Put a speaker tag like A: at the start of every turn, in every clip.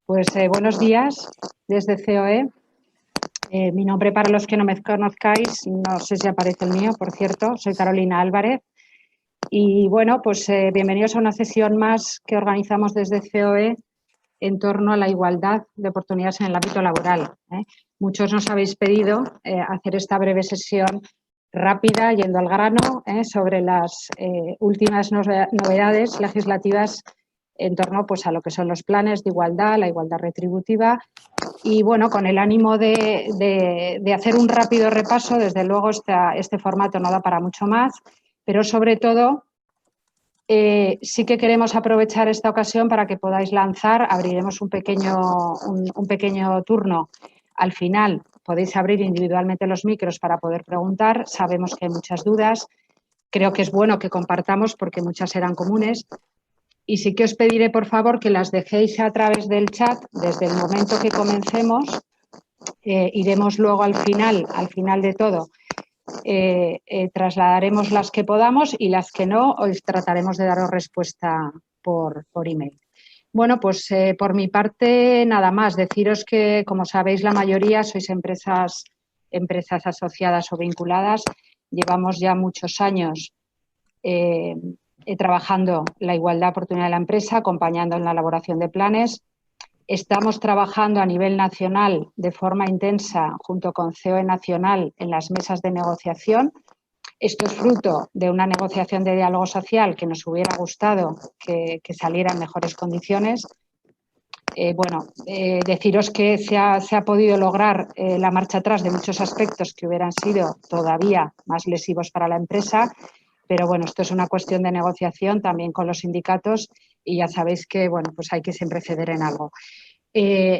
A: Buenos días desde COE. Mi nombre, para los que no me conozcáis, no sé si aparece el mío, por cierto, soy Carolina Álvarez. Y bueno, bienvenidos a una sesión más que organizamos desde COE en torno a la igualdad de oportunidades en el ámbito laboral. Muchos nos habéis pedido hacer esta breve sesión rápida, yendo al grano, sobre las últimas novedades legislativas en torno a lo que son los planes de igualdad, la igualdad retributiva. Y bueno, con el ánimo de hacer un rápido repaso, desde luego este formato no da para mucho más, pero sobre todo sí que queremos aprovechar esta ocasión para que podáis lanzar, abriremos un pequeño turno al final. Podéis abrir individualmente los micros para poder preguntar. Sabemos que hay muchas dudas. Creo que es bueno que compartamos porque muchas serán comunes. Y sí que os pediré, por favor, que las dejéis a través del chat desde el momento que comencemos. Iremos luego al final de todo. Trasladaremos las que podamos y las que no, hoy trataremos de daros respuesta por email. Bueno, por mi parte, nada más. Deciros que, como sabéis, la mayoría sois empresas asociadas o vinculadas. Llevamos ya muchos años trabajando la igualdad de oportunidad de la empresa, acompañando en la elaboración de planes. Estamos trabajando a nivel nacional de forma intensa junto con COE Nacional en las mesas de negociación. Esto es fruto de una negociación de diálogo social que nos hubiera gustado que saliera en mejores condiciones. Deciros que se ha podido lograr la marcha atrás de muchos aspectos que hubieran sido todavía más lesivos para la empresa, pero bueno, esto es una cuestión de negociación también con los sindicatos y ya sabéis que hay que siempre ceder en algo.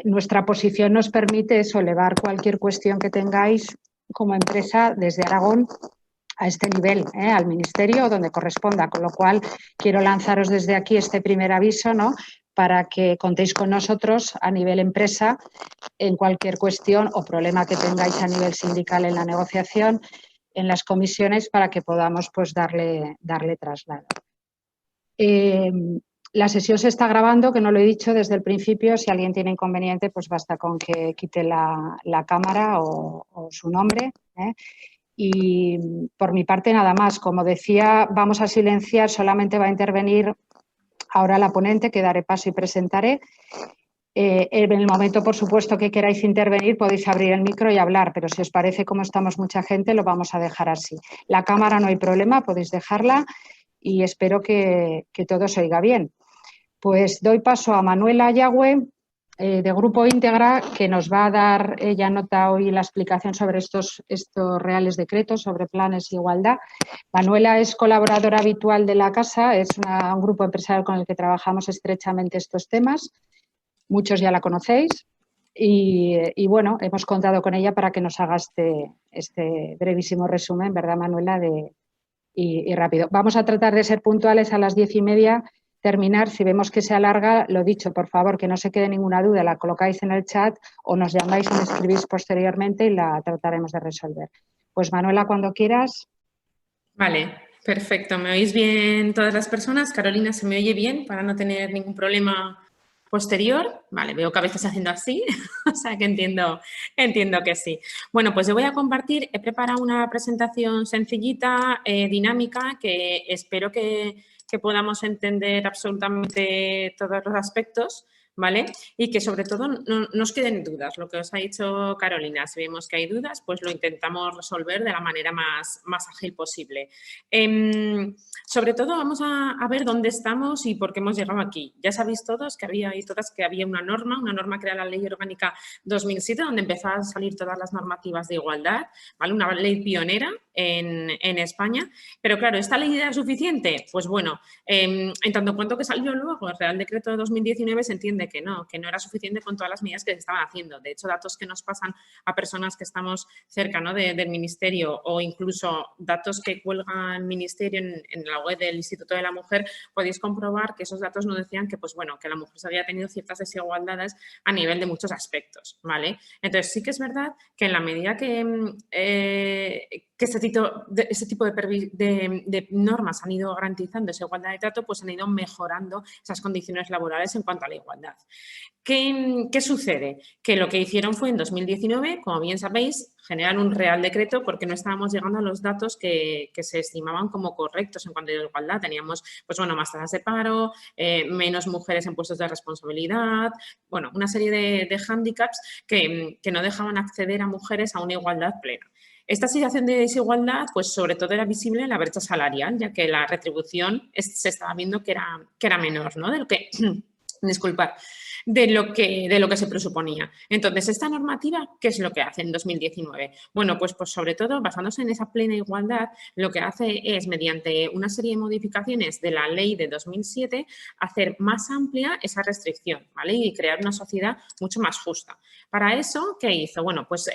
A: Nuestra posición nos permite elevar cualquier cuestión que tengáis como empresa desde Aragón a este nivel, al Ministerio, donde corresponda, con lo cual quiero lanzaros desde aquí este primer aviso, ¿no?, para que contéis con nosotros a nivel empresa en cualquier cuestión o problema que tengáis a nivel sindical en la negociación, en las comisiones, para que podamos darle traslado. La sesión se está grabando, que no lo he dicho desde el principio. Si alguien tiene inconveniente, basta con que quite la cámara o su nombre. Y por mi parte, nada más. Como decía, vamos a silenciar, solamente va a intervenir ahora la ponente, que daré paso y presentaré. En el momento, por supuesto, que queráis intervenir, podéis abrir el micro y hablar, pero si os parece, como estamos mucha gente, lo vamos a dejar así. La cámara no hay problema, podéis dejarla y espero que todo se oiga bien. Pues doy paso a Manuela Yagüe, de Grupo Íntegra, que nos va a dar ella nota hoy la explicación sobre estos reales decretos sobre planes de igualdad. Manuela es colaboradora habitual de la casa, es un grupo empresarial con el que trabajamos estrechamente estos temas. Muchos ya la conocéis y bueno, hemos contado con ella para que nos haga este brevísimo resumen, ¿verdad, Manuela? Y rápido. Vamos a tratar de ser puntuales a las 10:30, terminar. Si vemos que se alarga, lo dicho, por favor, que no se quede ninguna duda, la colocáis en el chat o nos llamáis o me escribís posteriormente y la trataremos de resolver. Pues Manuela, cuando quieras.
B: Vale, perfecto. ¿Me oís bien todas las personas? Carolina, ¿se me oye bien para no tener ningún problema posterior? Vale, veo que a veces haciendo así, o sea que entiendo que sí. Bueno, pues yo voy a compartir, he preparado una presentación sencillita, dinámica, que espero que podamos entender absolutamente todos los aspectos, ¿vale? Y que sobre todo no nos queden dudas, lo que os ha dicho Carolina. Si vemos que hay dudas, pues lo intentamos resolver de la manera más ágil posible. Sobre todo vamos a ver dónde estamos y por qué hemos llegado aquí. Ya sabéis todos que había una norma que era la Ley Orgánica 2007, donde empezaban a salir todas las normativas de igualdad, ¿vale? Una ley pionera en España. Pero claro, ¿esta ley era suficiente? Pues bueno, en tanto en cuanto que salió luego el Real Decreto de 2019, se entiende que no era suficiente con todas las medidas que se estaban haciendo. De hecho, datos que nos pasan a personas que estamos cerca, ¿no?, del Ministerio, o incluso datos que cuelga el Ministerio en la web del Instituto de la Mujer, podéis comprobar que esos datos nos decían que, que la mujer había tenido ciertas desigualdades a nivel de muchos aspectos, ¿vale? Entonces, sí que es verdad que en la medida que este tipo de normas han ido garantizando esa igualdad de trato, pues han ido mejorando esas condiciones laborales en cuanto a la igualdad. ¿Qué sucede? Que lo que hicieron fue en 2019, como bien sabéis, generar un Real Decreto porque no estábamos llegando a los datos que se estimaban como correctos en cuanto a igualdad. Teníamos, pues bueno, más tasas de paro, menos mujeres en puestos de responsabilidad, bueno, una serie de hándicaps que no dejaban acceder a mujeres a una igualdad plena. Esta situación de desigualdad, pues sobre todo era visible en la brecha salarial, ya que la retribución se estaba viendo que era menor, ¿no? De lo que, disculpad, de lo que se presuponía. Entonces, esta normativa, ¿qué es lo que hace en 2019? Bueno, pues sobre todo, basándose en esa plena igualdad, lo que hace es, mediante una serie de modificaciones de la ley de 2007, hacer más amplia esa restricción, ¿vale? Y crear una sociedad mucho más justa. Para eso, ¿qué hizo? Bueno, pues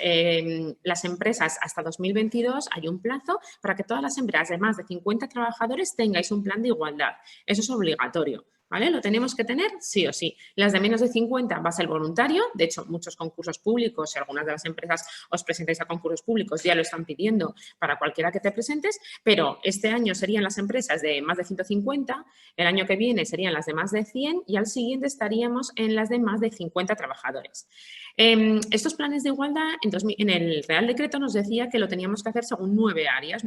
B: las empresas hasta 2022 hay un plazo para que todas las empresas de más de 50 trabajadores tengáis un plan de igualdad. Eso es obligatorio. ¿Vale? Lo tenemos que tener sí o sí. Las de menos de 50 va a ser voluntario. De hecho, muchos concursos públicos, y algunas de las empresas os presentáis a concursos públicos, ya lo están pidiendo para cualquiera que te presentes, pero este año serían las empresas de más de 150, el año que viene serían las de más de 100 y al siguiente estaríamos en las de más de 50 trabajadores. Estos planes de igualdad, en el Real Decreto nos decía que lo teníamos que hacer según 9 áreas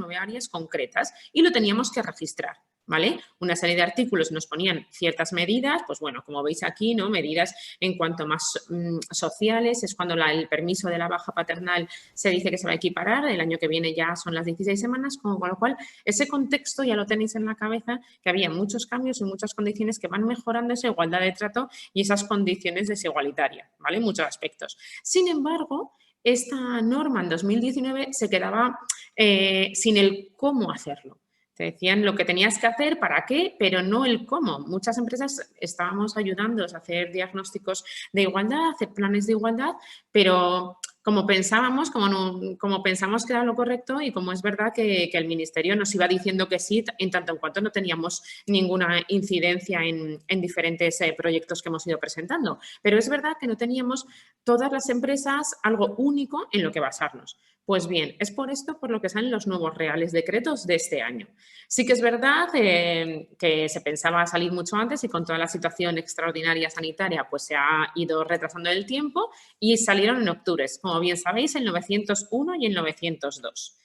B: concretas y lo teníamos que registrar. ¿Vale? Una serie de artículos nos ponían ciertas medidas, pues bueno, como veis aquí, ¿no? Medidas en cuanto más sociales, es cuando el permiso de la baja paternal se dice que se va a equiparar, el año que viene ya son las 16 semanas, con lo cual ese contexto ya lo tenéis en la cabeza, que había muchos cambios y muchas condiciones que van mejorando esa igualdad de trato y esas condiciones desigualitarias, ¿vale? En muchos aspectos. Sin embargo, esta norma en 2019 se quedaba sin el cómo hacerlo. Te decían lo que tenías que hacer, para qué, pero no el cómo. Muchas empresas estábamos ayudándoos a hacer diagnósticos de igualdad, hacer planes de igualdad, pero como pensábamos, como pensamos que era lo correcto y como es verdad que el Ministerio nos iba diciendo que sí, en tanto en cuanto no teníamos ninguna incidencia en diferentes proyectos que hemos ido presentando. Pero es verdad que no teníamos todas las empresas algo único en lo que basarnos. Pues bien, es por esto por lo que salen los nuevos reales decretos de este año. Sí que es verdad que se pensaba salir mucho antes y con toda la situación extraordinaria sanitaria pues se ha ido retrasando el tiempo y salieron en octubre, como bien sabéis, el 901 y el 902.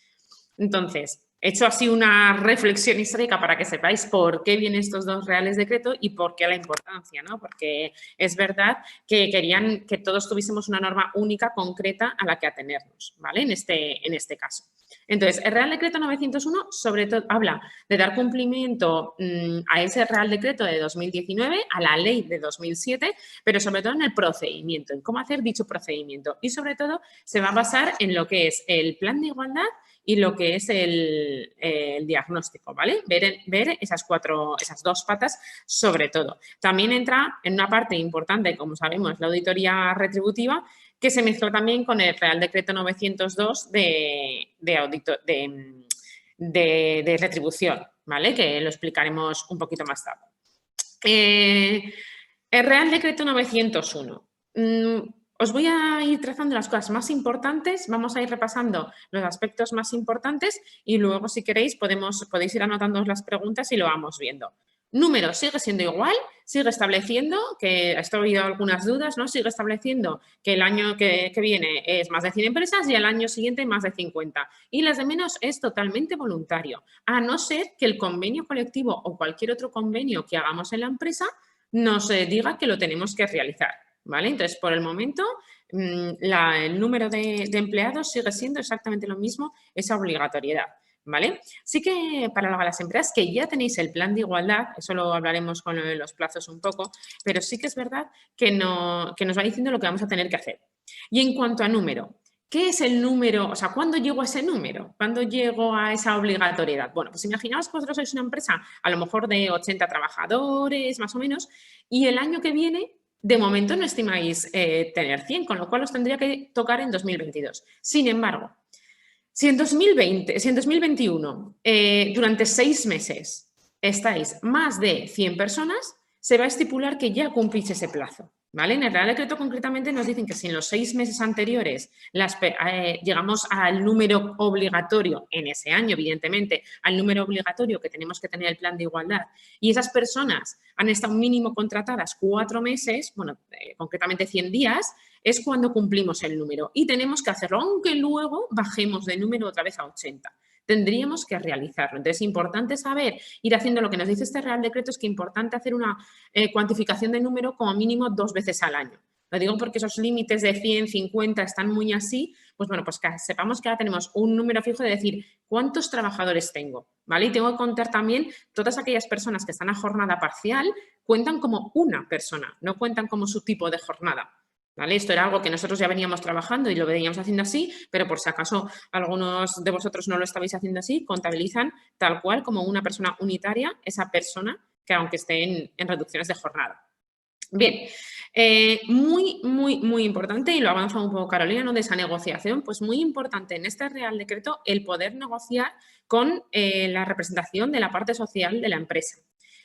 B: Entonces, he hecho así una reflexión histórica para que sepáis por qué vienen estos dos reales decretos y por qué la importancia, ¿no? Porque es verdad que querían que todos tuviésemos una norma única, concreta, a la que atenernos, ¿vale? En este caso. Entonces, el Real Decreto 901, sobre todo, habla de dar cumplimiento a ese Real Decreto de 2019, a la ley de 2007, pero sobre todo en el procedimiento, en cómo hacer dicho procedimiento. Y sobre todo, se va a basar en lo que es el plan de igualdad y lo que es el diagnóstico, ¿vale? Ver esas dos patas sobre todo. También entra en una parte importante, como sabemos, la auditoría retributiva, que se mezcló también con el Real Decreto 902 de retribución, ¿vale? Que lo explicaremos un poquito más tarde. El Real Decreto 901. Os voy a ir trazando las cosas más importantes, vamos a ir repasando los aspectos más importantes y luego, si queréis, podéis ir anotando las preguntas y lo vamos viendo. Número sigue siendo igual, sigue estableciendo, que esto ha habido algunas dudas, ¿no? Sigue estableciendo que el año que viene es más de 100 empresas y el año siguiente más de 50. Y las de menos es totalmente voluntario, a no ser que el convenio colectivo o cualquier otro convenio que hagamos en la empresa nos diga que lo tenemos que realizar. ¿Vale? Entonces, por el momento, el número de empleados sigue siendo exactamente lo mismo, esa obligatoriedad. ¿Vale? Sí que para las empresas que ya tenéis el plan de igualdad, eso lo hablaremos con los plazos un poco, pero sí que es verdad que nos va diciendo lo que vamos a tener que hacer. Y en cuanto a número, ¿qué es el número? O sea, ¿cuándo llego a ese número? ¿Cuándo llego a esa obligatoriedad? Bueno, pues imaginaos que vosotros sois una empresa a lo mejor de 80 trabajadores, más o menos, y el año que viene de momento no estimáis tener 100, con lo cual os tendría que tocar en 2022. Sin embargo, si en 2021, durante 6 meses, estáis más de 100 personas, se va a estipular que ya cumplís ese plazo, ¿Vale? En el Real Decreto concretamente nos dicen que si en los 6 meses anteriores llegamos al número obligatorio, en ese año evidentemente, al número obligatorio que tenemos que tener el plan de igualdad, y esas personas han estado mínimo contratadas 4 meses, bueno, concretamente 100 días, es cuando cumplimos el número y tenemos que hacerlo, aunque luego bajemos de número otra vez a 80. Tendríamos que realizarlo. Entonces, es importante saber, ir haciendo lo que nos dice este Real Decreto, es que es importante hacer una cuantificación de número como mínimo 2 veces al año. Lo digo porque esos límites de 100, 50 están muy así, pues bueno, pues que sepamos que ahora tenemos un número fijo de decir cuántos trabajadores tengo, ¿vale? Y tengo que contar también todas aquellas personas que están a jornada parcial, cuentan como una persona, no cuentan como su tipo de jornada. ¿Vale? Esto era algo que nosotros ya veníamos trabajando y lo veníamos haciendo así, pero por si acaso algunos de vosotros no lo estabais haciendo así, contabilizan tal cual como una persona unitaria, esa persona que aunque esté en reducciones de jornada. Bien, muy importante, y lo ha avanzado un poco Carolina, ¿no? De esa negociación, pues muy importante en este Real Decreto el poder negociar con la representación de la parte social de la empresa.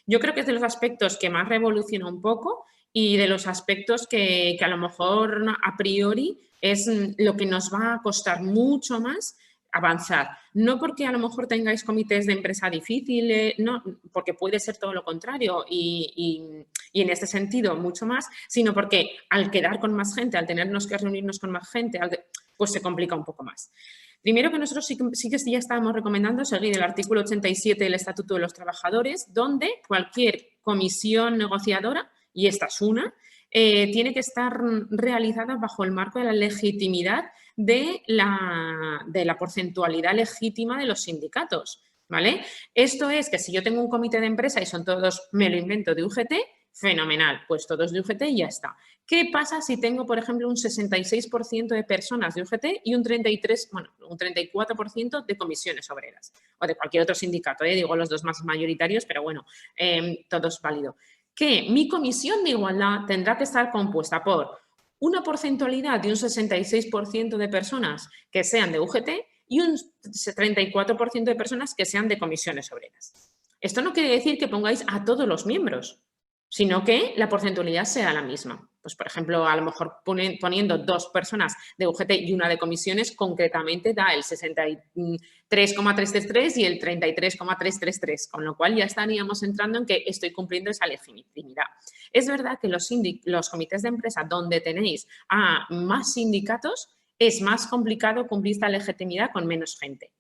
B: Yo creo que es de los aspectos que más revoluciona un poco y de los aspectos que a lo mejor a priori es lo que nos va a costar mucho más avanzar. No porque a lo mejor tengáis comités de empresa difíciles, no, porque puede ser todo lo contrario y en este sentido mucho más, sino porque al quedar con más gente, al tenernos que reunirnos con más gente, pues se complica un poco más. Primero que nosotros sí que ya estábamos recomendando seguir el artículo 87 del Estatuto de los Trabajadores, donde cualquier comisión negociadora, y esta es una, tiene que estar realizada bajo el marco de la legitimidad de la porcentualidad legítima de los sindicatos, ¿vale? Esto es que si yo tengo un comité de empresa y son todos, me lo invento, de UGT, fenomenal, pues todos de UGT y ya está. ¿Qué pasa si tengo, por ejemplo, un 66% de personas de UGT y un 34% de comisiones obreras o de cualquier otro sindicato? Digo los dos más mayoritarios, pero bueno, todo es válido. Que mi comisión de igualdad tendrá que estar compuesta por una porcentualidad de un 66% de personas que sean de UGT y un 34% de personas que sean de comisiones obreras. Esto no quiere decir que pongáis a todos los miembros, sino que la porcentualidad sea la misma. Pues, por ejemplo, a lo mejor poniendo 2 personas de UGT y una de comisiones, concretamente da el 63,333 y el 33,333, con lo cual ya estaríamos entrando en que estoy cumpliendo esa legitimidad. Es verdad que los comités de empresa donde tenéis a más sindicatos es más complicado cumplir esta legitimidad con menos gente.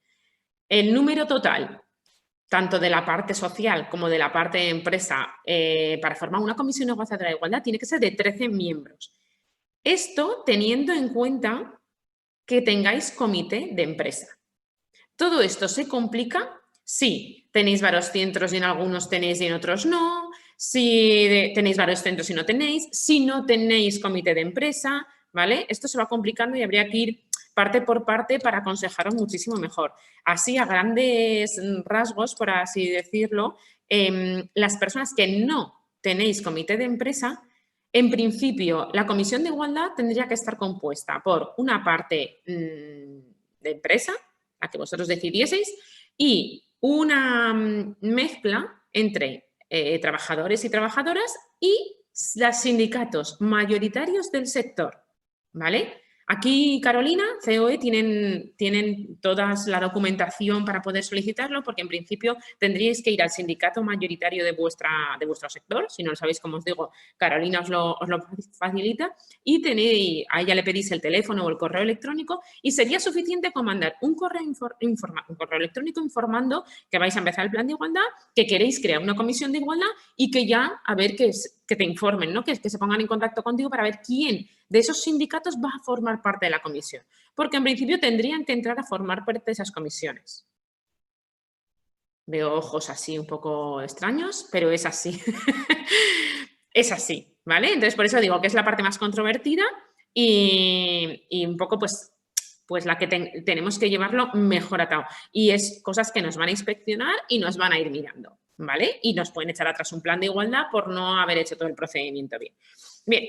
B: El número total, tanto de la parte social como de la parte de empresa, para formar una comisión negociadora de igualdad tiene que ser de 13 miembros. Esto teniendo en cuenta que tengáis comité de empresa. Todo esto se complica si tenéis varios centros y en algunos tenéis y en otros no, si tenéis varios centros y no tenéis, si no tenéis comité de empresa, ¿vale? Esto se va complicando y habría que ir parte por parte para aconsejaros muchísimo mejor. Así, a grandes rasgos, por así decirlo, las personas que no tenéis comité de empresa, en principio, la comisión de igualdad tendría que estar compuesta por una parte de empresa, la que vosotros decidieseis, y una mezcla entre trabajadores y trabajadoras y los sindicatos mayoritarios del sector, ¿vale? Aquí, Carolina, COE, tienen toda la documentación para poder solicitarlo, porque en principio tendríais que ir al sindicato mayoritario de vuestro sector. Si no lo sabéis, como os digo, Carolina os lo facilita, y a ella le pedís el teléfono o el correo electrónico y sería suficiente con mandar un correo electrónico informando que vais a empezar el plan de igualdad, que queréis crear una comisión de igualdad y que ya, a ver, que te informen, ¿no? Que se pongan en contacto contigo para ver quién de esos sindicatos va a formar parte de la comisión. Porque en principio tendrían que entrar a formar parte de esas comisiones. Veo ojos así un poco extraños, pero es así. Es así, ¿vale? Entonces, por eso digo que es la parte más controvertida y un poco, pues la que tenemos que llevarlo mejor atado. Y es cosas que nos van a inspeccionar y nos van a ir mirando, ¿vale? Y nos pueden echar atrás un plan de igualdad por no haber hecho todo el procedimiento bien. Bien,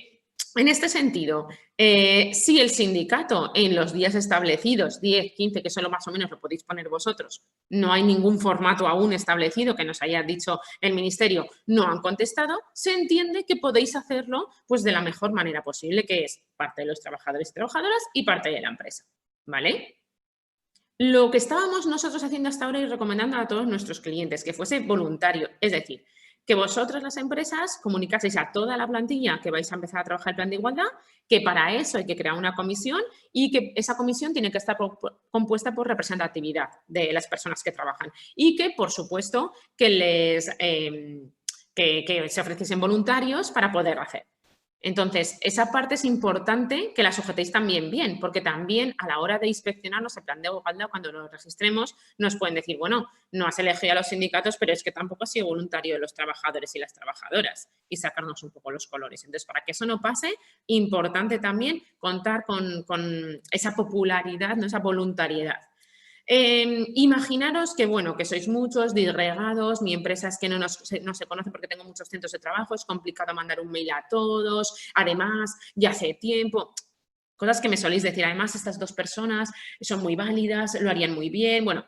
B: En este sentido, si el sindicato en los días establecidos, 10, 15, que solo más o menos lo podéis poner vosotros, no hay ningún formato aún establecido que nos haya dicho el Ministerio, no han contestado, se entiende que podéis hacerlo pues, de la mejor manera posible, que es parte de los trabajadores y trabajadoras y parte de la empresa, ¿vale? Lo que estábamos nosotros haciendo hasta ahora y recomendando a todos nuestros clientes, que fuese voluntario, es decir, que vosotras las empresas comunicaseis a toda la plantilla que vais a empezar a trabajar el plan de igualdad, que para eso hay que crear una comisión y que esa comisión tiene que estar compuesta por representatividad de las personas que trabajan y que, por supuesto, que se ofreciesen voluntarios para poder hacer. Entonces, esa parte es importante que la sujetéis también bien, porque también a la hora de inspeccionarnos el plan de igualdad, cuando lo registremos, nos pueden decir, bueno, no has elegido a los sindicatos, pero es que tampoco has sido voluntario de los trabajadores y las trabajadoras y sacarnos un poco los colores. Entonces, para que eso no pase, importante también contar con esa popularidad, ¿no? Esa voluntariedad. Imaginaros que, bueno, que sois muchos, disgregados, mi empresa es que no se conoce porque tengo muchos centros de trabajo, es complicado mandar un mail a todos, además, ya hace tiempo, cosas que me soléis decir, además, estas dos personas son muy válidas, lo harían muy bien, bueno,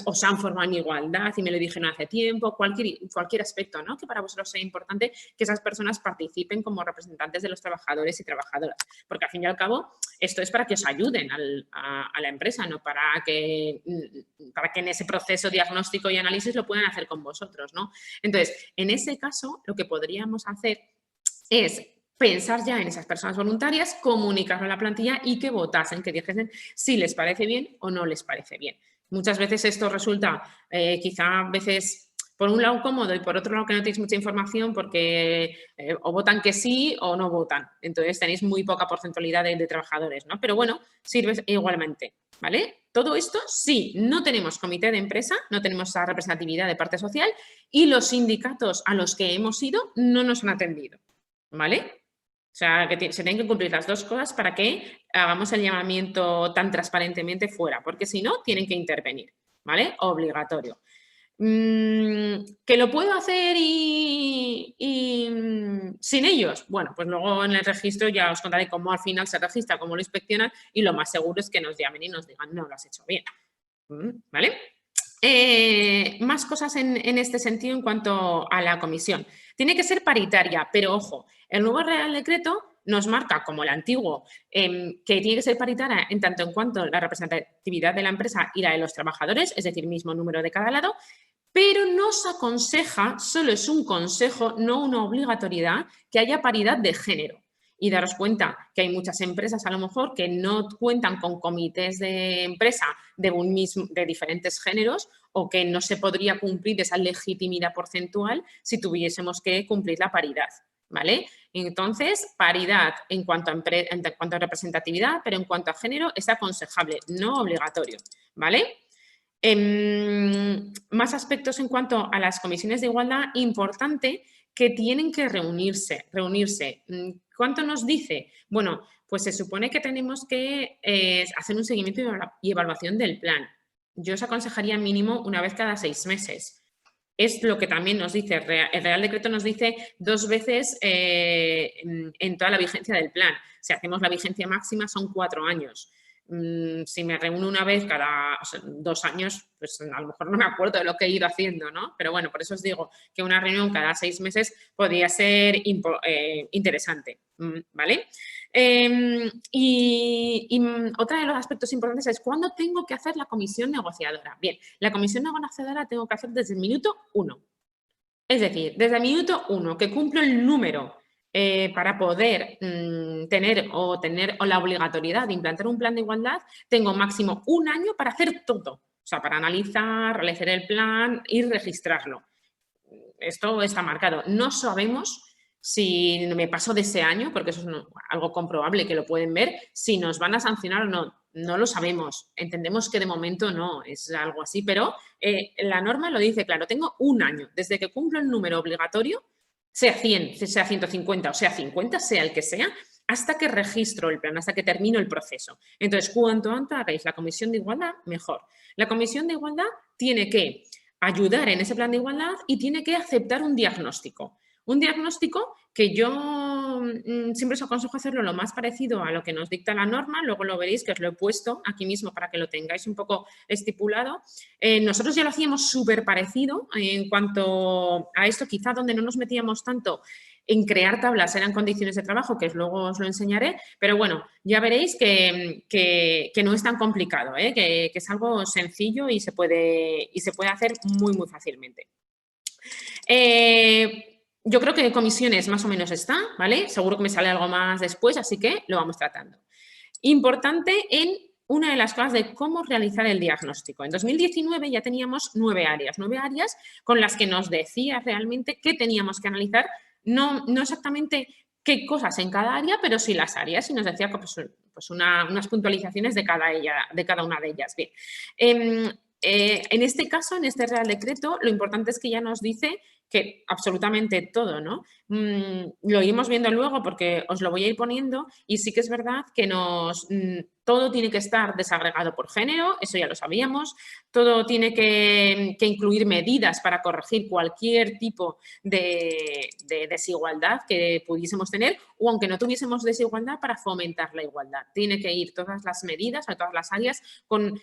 B: os han formado en igualdad y me lo dijeron hace tiempo, cualquier aspecto, ¿no? Que para vosotros sea importante que esas personas participen como representantes de los trabajadores y trabajadoras, porque al fin y al cabo esto es para que os ayuden a la empresa, no para que en ese proceso diagnóstico y análisis lo puedan hacer con vosotros, ¿no? Entonces, en ese caso, lo que podríamos hacer es pensar ya en esas personas voluntarias, comunicarlo a la plantilla y que votasen, que dijesen si les parece bien o no les parece bien. Muchas veces esto resulta quizá a veces por un lado cómodo y por otro lado que no tenéis mucha información porque o votan que sí o no votan. Entonces tenéis muy poca porcentualidad de trabajadores, ¿no? Pero bueno, sirve igualmente, ¿vale? Todo esto sí, no tenemos comité de empresa, no tenemos esa representatividad de parte social y los sindicatos a los que hemos ido no nos han atendido, ¿vale? O sea, que se tienen que cumplir las dos cosas para que hagamos el llamamiento tan transparentemente fuera, porque si no, tienen que intervenir, ¿vale? Obligatorio. ¿Que lo puedo hacer sin ellos? Bueno, pues luego en el registro ya os contaré cómo al final se registra, cómo lo inspeccionan y lo más seguro es que nos llamen y nos digan, no, lo has hecho bien, ¿vale? Más cosas en este sentido en cuanto a la comisión. Tiene que ser paritaria, pero ojo, el nuevo Real Decreto nos marca, como el antiguo, que tiene que ser paritaria en tanto en cuanto la representatividad de la empresa y la de los trabajadores, es decir, mismo número de cada lado, pero nos aconseja, solo es un consejo, no una obligatoriedad, que haya paridad de género. Y daros cuenta que hay muchas empresas a lo mejor que no cuentan con comités de empresa de diferentes géneros o que no se podría cumplir esa legitimidad porcentual si tuviésemos que cumplir la paridad, ¿vale? Entonces, paridad en cuanto a representatividad, pero en cuanto a género es aconsejable, no obligatorio, ¿vale? Más aspectos en cuanto a las comisiones de igualdad, importante que tienen que reunirse. ¿Cuánto nos dice? Bueno, pues se supone que tenemos que hacer un seguimiento y evaluación del plan. Yo os aconsejaría mínimo una vez cada 6 meses. Es lo que también nos dice, el Real Decreto nos dice 2 veces en toda la vigencia del plan. Si hacemos la vigencia máxima son 4 años. Si me reúno una vez cada 2 años, pues a lo mejor no me acuerdo de lo que he ido haciendo, ¿no? Pero bueno, por eso os digo que una reunión cada 6 meses podría ser interesante, ¿vale? Y otro de los aspectos importantes es ¿cuándo tengo que hacer la comisión negociadora? Bien, la comisión negociadora tengo que hacer desde el minuto 1. Es decir, desde el minuto 1 que cumplo el número para poder tener la obligatoriedad de implantar un plan de igualdad, tengo máximo 1 año para hacer todo. O sea, para analizar, realizar el plan y registrarlo. Esto está marcado. No sabemos si me paso de ese año, porque eso es algo comprobable que lo pueden ver, si nos van a sancionar o no. No lo sabemos. Entendemos que de momento no, es algo así, pero la norma lo dice claro. Tengo 1 año desde que cumplo el número obligatorio, sea 100, sea 150 o sea 50, sea el que sea, hasta que registro el plan, hasta que termino el proceso. Entonces, cuanto antes hagáis la comisión de igualdad, mejor. La comisión de igualdad tiene que ayudar en ese plan de igualdad y tiene que aceptar un diagnóstico. Un diagnóstico que yo siempre os aconsejo hacerlo lo más parecido a lo que nos dicta la norma, luego lo veréis que os lo he puesto aquí mismo para que lo tengáis un poco estipulado. Nosotros ya lo hacíamos súper parecido en cuanto a esto, quizá donde no nos metíamos tanto en crear tablas eran condiciones de trabajo, que luego os lo enseñaré, pero bueno, ya veréis que no es tan complicado, que es algo sencillo y se puede hacer muy, muy fácilmente. Yo creo que comisiones más o menos está, ¿vale? Seguro que me sale algo más después, así que lo vamos tratando. Importante en una de las cosas de cómo realizar el diagnóstico. En 2019 ya teníamos 9 áreas con las que nos decía realmente qué teníamos que analizar, no exactamente qué cosas en cada área, pero sí las áreas, y nos decía pues unas puntualizaciones de cada una de ellas. Bien. En este caso, en este Real Decreto, lo importante es que ya nos dice que absolutamente todo, ¿no? Lo iremos viendo luego porque os lo voy a ir poniendo y sí que es verdad que todo tiene que estar desagregado por género, eso ya lo sabíamos, todo tiene que incluir medidas para corregir cualquier tipo de desigualdad que pudiésemos tener o aunque no tuviésemos desigualdad para fomentar la igualdad. Tiene que ir todas las medidas a todas las áreas con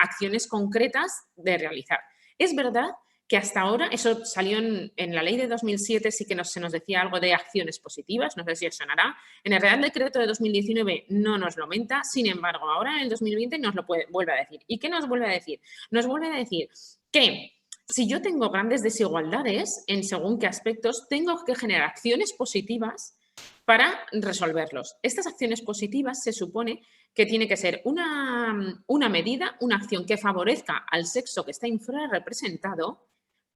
B: acciones concretas de realizar. Es verdad que hasta ahora, eso salió en la ley de 2007, sí que se nos decía algo de acciones positivas, no sé si os sonará. En el Real Decreto de 2019 no nos lo aumenta, sin embargo, ahora en el 2020 nos lo vuelve a decir. ¿Y qué nos vuelve a decir? Nos vuelve a decir que si yo tengo grandes desigualdades en según qué aspectos, tengo que generar acciones positivas para resolverlos. Estas acciones positivas se supone que tiene que ser una medida, una acción que favorezca al sexo que está infrarrepresentado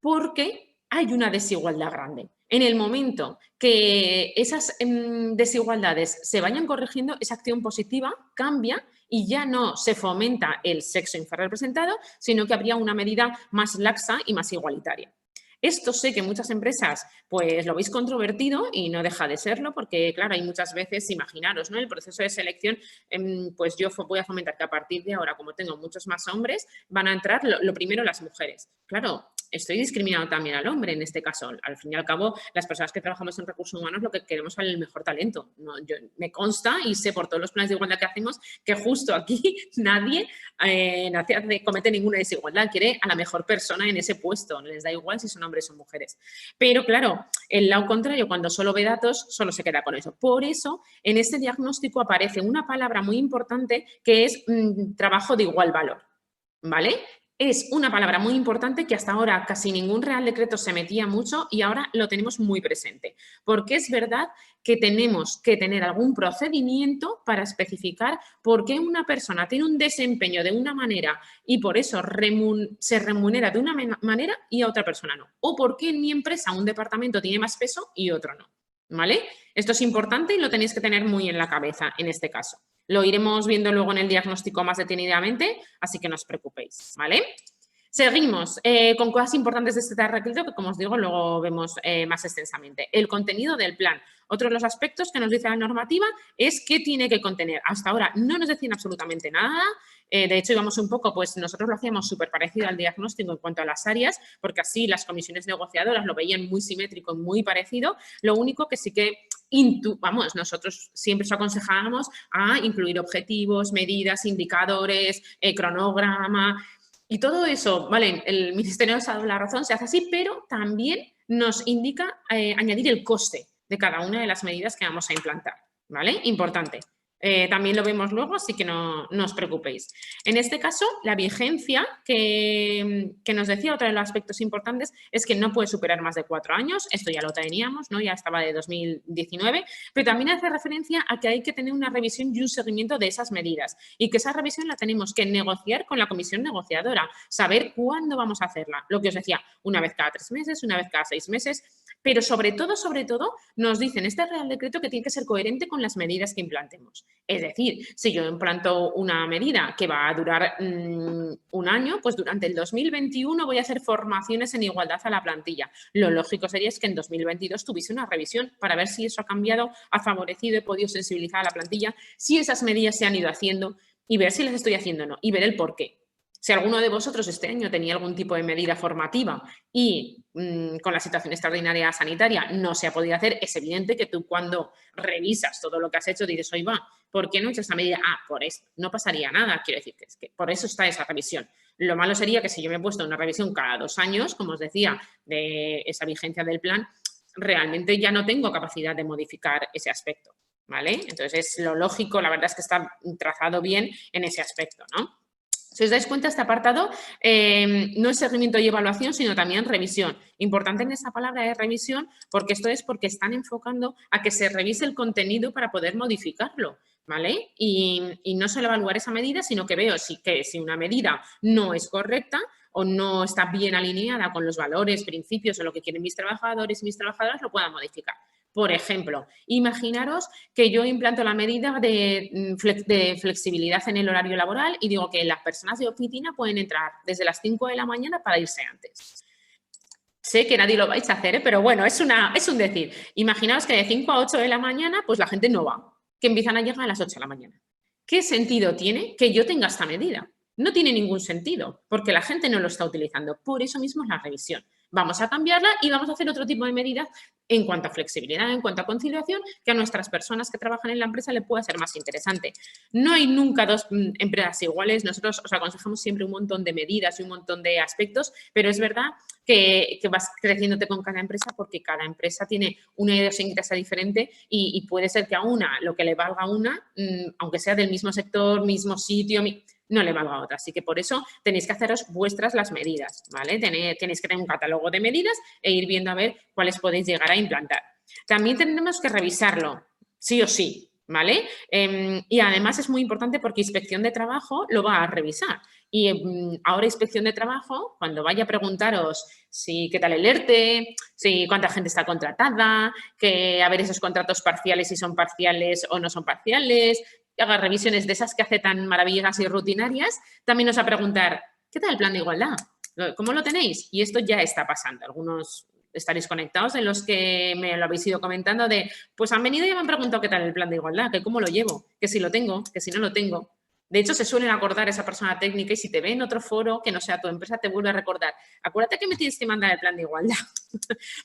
B: porque hay una desigualdad grande. En el momento que esas desigualdades se vayan corrigiendo, esa acción positiva cambia y ya no se fomenta el sexo infrarrepresentado, sino que habría una medida más laxa y más igualitaria. Esto sé que muchas empresas pues lo veis controvertido y no deja de serlo porque, claro, hay muchas veces, imaginaros, ¿no? El proceso de selección, pues yo voy a fomentar que a partir de ahora, como tengo muchos más hombres, van a entrar lo primero las mujeres. Claro, estoy discriminando también al hombre en este caso. Al fin y al cabo, las personas que trabajamos en recursos humanos lo que queremos es el mejor talento. Me consta y sé por todos los planes de igualdad que hacemos que justo aquí nadie comete ninguna desigualdad. Quiere a la mejor persona en ese puesto. Les da igual si son hombres o mujeres. Pero claro, el lado contrario, cuando solo ve datos, solo se queda con eso. Por eso, en este diagnóstico aparece una palabra muy importante que es trabajo de igual valor. ¿Vale? Es una palabra muy importante que hasta ahora casi ningún Real Decreto se metía mucho y ahora lo tenemos muy presente. Porque es verdad que tenemos que tener algún procedimiento para especificar por qué una persona tiene un desempeño de una manera y por eso se remunera de una manera y a otra persona no. O por qué en mi empresa un departamento tiene más peso y otro no. ¿Vale? Esto es importante y lo tenéis que tener muy en la cabeza en este caso. Lo iremos viendo luego en el diagnóstico más detenidamente, así que no os preocupéis, ¿vale? Seguimos con cosas importantes de este decreto que, como os digo, luego vemos más extensamente. El contenido del plan. Otro de los aspectos que nos dice la normativa es qué tiene que contener. Hasta ahora no nos decían absolutamente nada. De hecho, íbamos un poco, pues nosotros lo hacíamos súper parecido al diagnóstico en cuanto a las áreas, porque así las comisiones negociadoras lo veían muy simétrico, muy parecido. Lo único que sí que nosotros siempre os aconsejábamos a incluir objetivos, medidas, indicadores, cronograma. Y todo eso, ¿vale? El Ministerio nos ha dado la razón, se hace así, pero también nos indica añadir el coste de cada una de las medidas que vamos a implantar, ¿vale? Importante. También lo vemos luego, así que no os preocupéis. En este caso, la vigencia que nos decía, otro de los aspectos importantes, es que no puede superar más de 4 años. Esto ya lo teníamos, ¿no? Ya estaba de 2019, pero también hace referencia a que hay que tener una revisión y un seguimiento de esas medidas y que esa revisión la tenemos que negociar con la comisión negociadora, saber cuándo vamos a hacerla. Lo que os decía, una vez cada 3 meses, una vez cada 6 meses, pero sobre todo, nos dicen este Real Decreto que tiene que ser coherente con las medidas que implantemos. Es decir, si yo implanto una medida que va a durar un año, pues durante el 2021 voy a hacer formaciones en igualdad a la plantilla. Lo lógico sería que en 2022 tuviese una revisión para ver si eso ha cambiado, ha favorecido, he podido sensibilizar a la plantilla, si esas medidas se han ido haciendo y ver si las estoy haciendo o no y ver el por qué. Si alguno de vosotros este año tenía algún tipo de medida formativa y con la situación extraordinaria sanitaria no se ha podido hacer, es evidente que tú cuando revisas todo lo que has hecho dices, oye, va, ¿por qué no he hecho esta medida? Ah, por esto. No pasaría nada, quiero decir, que es que por eso está esa revisión. Lo malo sería que si yo me he puesto una revisión cada 2 años, como os decía, de esa vigencia del plan, realmente ya no tengo capacidad de modificar ese aspecto, ¿vale? Entonces, lo lógico, la verdad es que está trazado bien en ese aspecto, ¿no? Si os dais cuenta, este apartado no es seguimiento y evaluación, sino también revisión. Importante en esta palabra es revisión, porque esto es porque están enfocando a que se revise el contenido para poder modificarlo, ¿vale? Y no solo evaluar esa medida, sino que veo que si una medida no es correcta o no está bien alineada con los valores, principios o lo que quieren mis trabajadores y mis trabajadoras, lo puedan modificar. Por ejemplo, imaginaros que yo implanto la medida de flexibilidad en el horario laboral y digo que las personas de oficina pueden entrar desde las 5 de la mañana para irse antes. Sé que nadie lo vais a hacer, pero bueno, es un decir. Imaginaos que de 5 a 8 de la mañana, pues la gente no va, que empiezan a llegar a las 8 de la mañana. ¿Qué sentido tiene que yo tenga esta medida? No tiene ningún sentido, porque la gente no lo está utilizando. Por eso mismo es la revisión. Vamos a cambiarla y vamos a hacer otro tipo de medidas en cuanto a flexibilidad, en cuanto a conciliación, que a nuestras personas que trabajan en la empresa le pueda ser más interesante. No hay nunca dos empresas iguales. Nosotros os aconsejamos siempre un montón de medidas y un montón de aspectos, pero es verdad que vas creciéndote con cada empresa porque cada empresa tiene una idiosincrasia diferente y puede ser que a una lo que le valga a una, aunque sea del mismo sector, mismo sitio, no le valga a otra. Así que por eso tenéis que haceros vuestras las medidas, ¿vale? Tenéis que tener un catálogo de medidas e ir viendo a ver cuáles podéis llegar a implantar. También tenemos que revisarlo, sí o sí, ¿vale? Y además es muy importante porque Inspección de Trabajo lo va a revisar. Y ahora Inspección de Trabajo, cuando vaya a preguntaros qué tal el ERTE, cuánta gente está contratada, a ver esos contratos parciales, si son parciales o no son parciales, haga revisiones de esas que hace tan maravillosas y rutinarias, también nos va a preguntar, ¿qué tal el plan de igualdad? ¿Cómo lo tenéis? Y esto ya está pasando. Algunos estaréis conectados en los que me lo habéis ido comentando pues han venido y me han preguntado qué tal el plan de igualdad, que cómo lo llevo, que si lo tengo, que si no lo tengo. De hecho, se suelen acordar esa persona técnica y si te ve en otro foro que no sea tu empresa, te vuelve a recordar. Acuérdate que me tienes que mandar el plan de igualdad.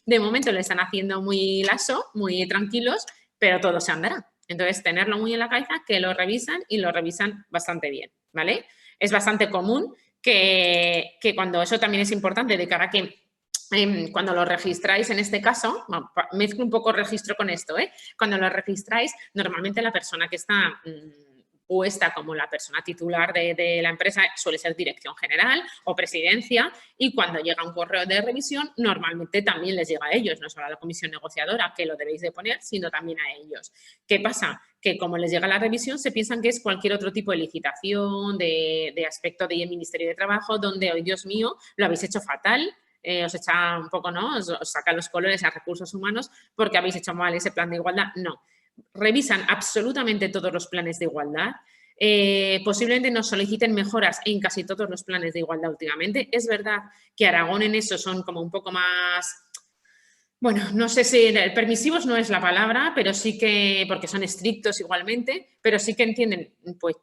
B: De momento lo están haciendo muy laso, muy tranquilos, pero todo se andará. Entonces, tenerlo muy en la cabeza, que lo revisan y lo revisan bastante bien, ¿vale? Es bastante común que cuando eso también es importante de cara a que cuando lo registráis, en este caso, mezclo un poco registro con esto, cuando lo registráis, normalmente la persona que está puesta como la persona titular de la empresa suele ser dirección general o presidencia y cuando llega un correo de revisión normalmente también les llega a ellos, no solo a la comisión negociadora que lo debéis de poner, sino también a ellos. ¿Qué pasa? Que como les llega la revisión se piensan que es cualquier otro tipo de licitación, de aspecto del Ministerio de Trabajo donde, hoy Dios mío, lo habéis hecho fatal, os echa un poco, ¿no? Os saca los colores a recursos humanos porque habéis hecho mal ese plan de igualdad. No. Revisan absolutamente todos los planes de igualdad. Posiblemente nos soliciten mejoras en casi todos los planes de igualdad últimamente. Es verdad que Aragón en eso son como un poco más, bueno, no sé si permisivos no es la palabra, pero sí que, porque son estrictos igualmente, pero sí que entienden, pues,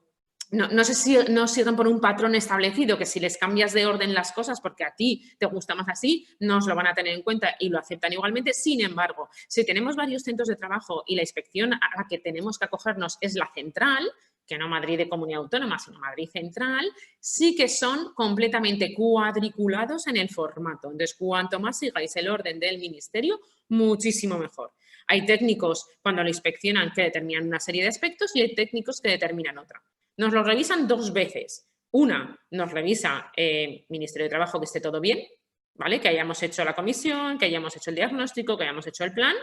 B: no sé si no siguen por un patrón establecido, que si les cambias de orden las cosas porque a ti te gusta más así, no os lo van a tener en cuenta y lo aceptan igualmente. Sin embargo, si tenemos varios centros de trabajo y la inspección a la que tenemos que acogernos es la central, que no Madrid de Comunidad Autónoma, sino Madrid Central, sí que son completamente cuadriculados en el formato. Entonces, cuanto más sigáis el orden del ministerio, muchísimo mejor. Hay técnicos cuando lo inspeccionan que determinan una serie de aspectos y hay técnicos que determinan otra. Nos lo revisan 2 veces. Una, nos revisa el Ministerio de Trabajo que esté todo bien, ¿vale? Que hayamos hecho la comisión, que hayamos hecho el diagnóstico, que hayamos hecho el plan,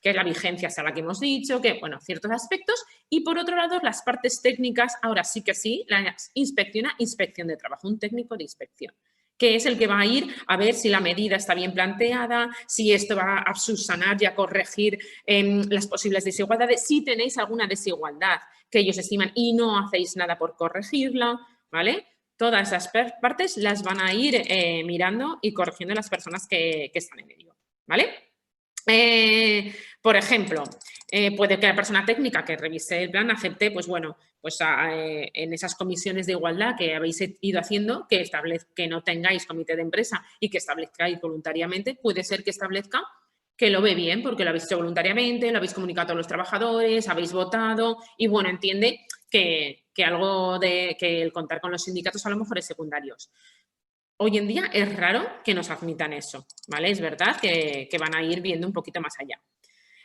B: que es la vigencia hasta la que hemos dicho, que, bueno, ciertos aspectos. Y por otro lado, las partes técnicas, ahora sí que sí, las inspecciona Inspección de Trabajo, un técnico de inspección, que es el que va a ir a ver si la medida está bien planteada, si esto va a subsanar y a corregir las posibles desigualdades, si tenéis alguna desigualdad que ellos estiman y no hacéis nada por corregirla, ¿vale? Todas esas partes las van a ir mirando y corrigiendo las personas que están en ello, ¿vale? Por ejemplo, Puede que la persona técnica que revise el plan acepte, pues bueno, pues en esas comisiones de igualdad que habéis ido haciendo, que no tengáis comité de empresa y que establezcáis voluntariamente, puede ser que establezca que lo ve bien porque lo habéis hecho voluntariamente, lo habéis comunicado a todos los trabajadores, habéis votado y, bueno, entiende que el contar con los sindicatos a lo mejor es secundario. Hoy en día es raro que nos admitan eso, ¿vale? Es verdad que van a ir viendo un poquito más allá.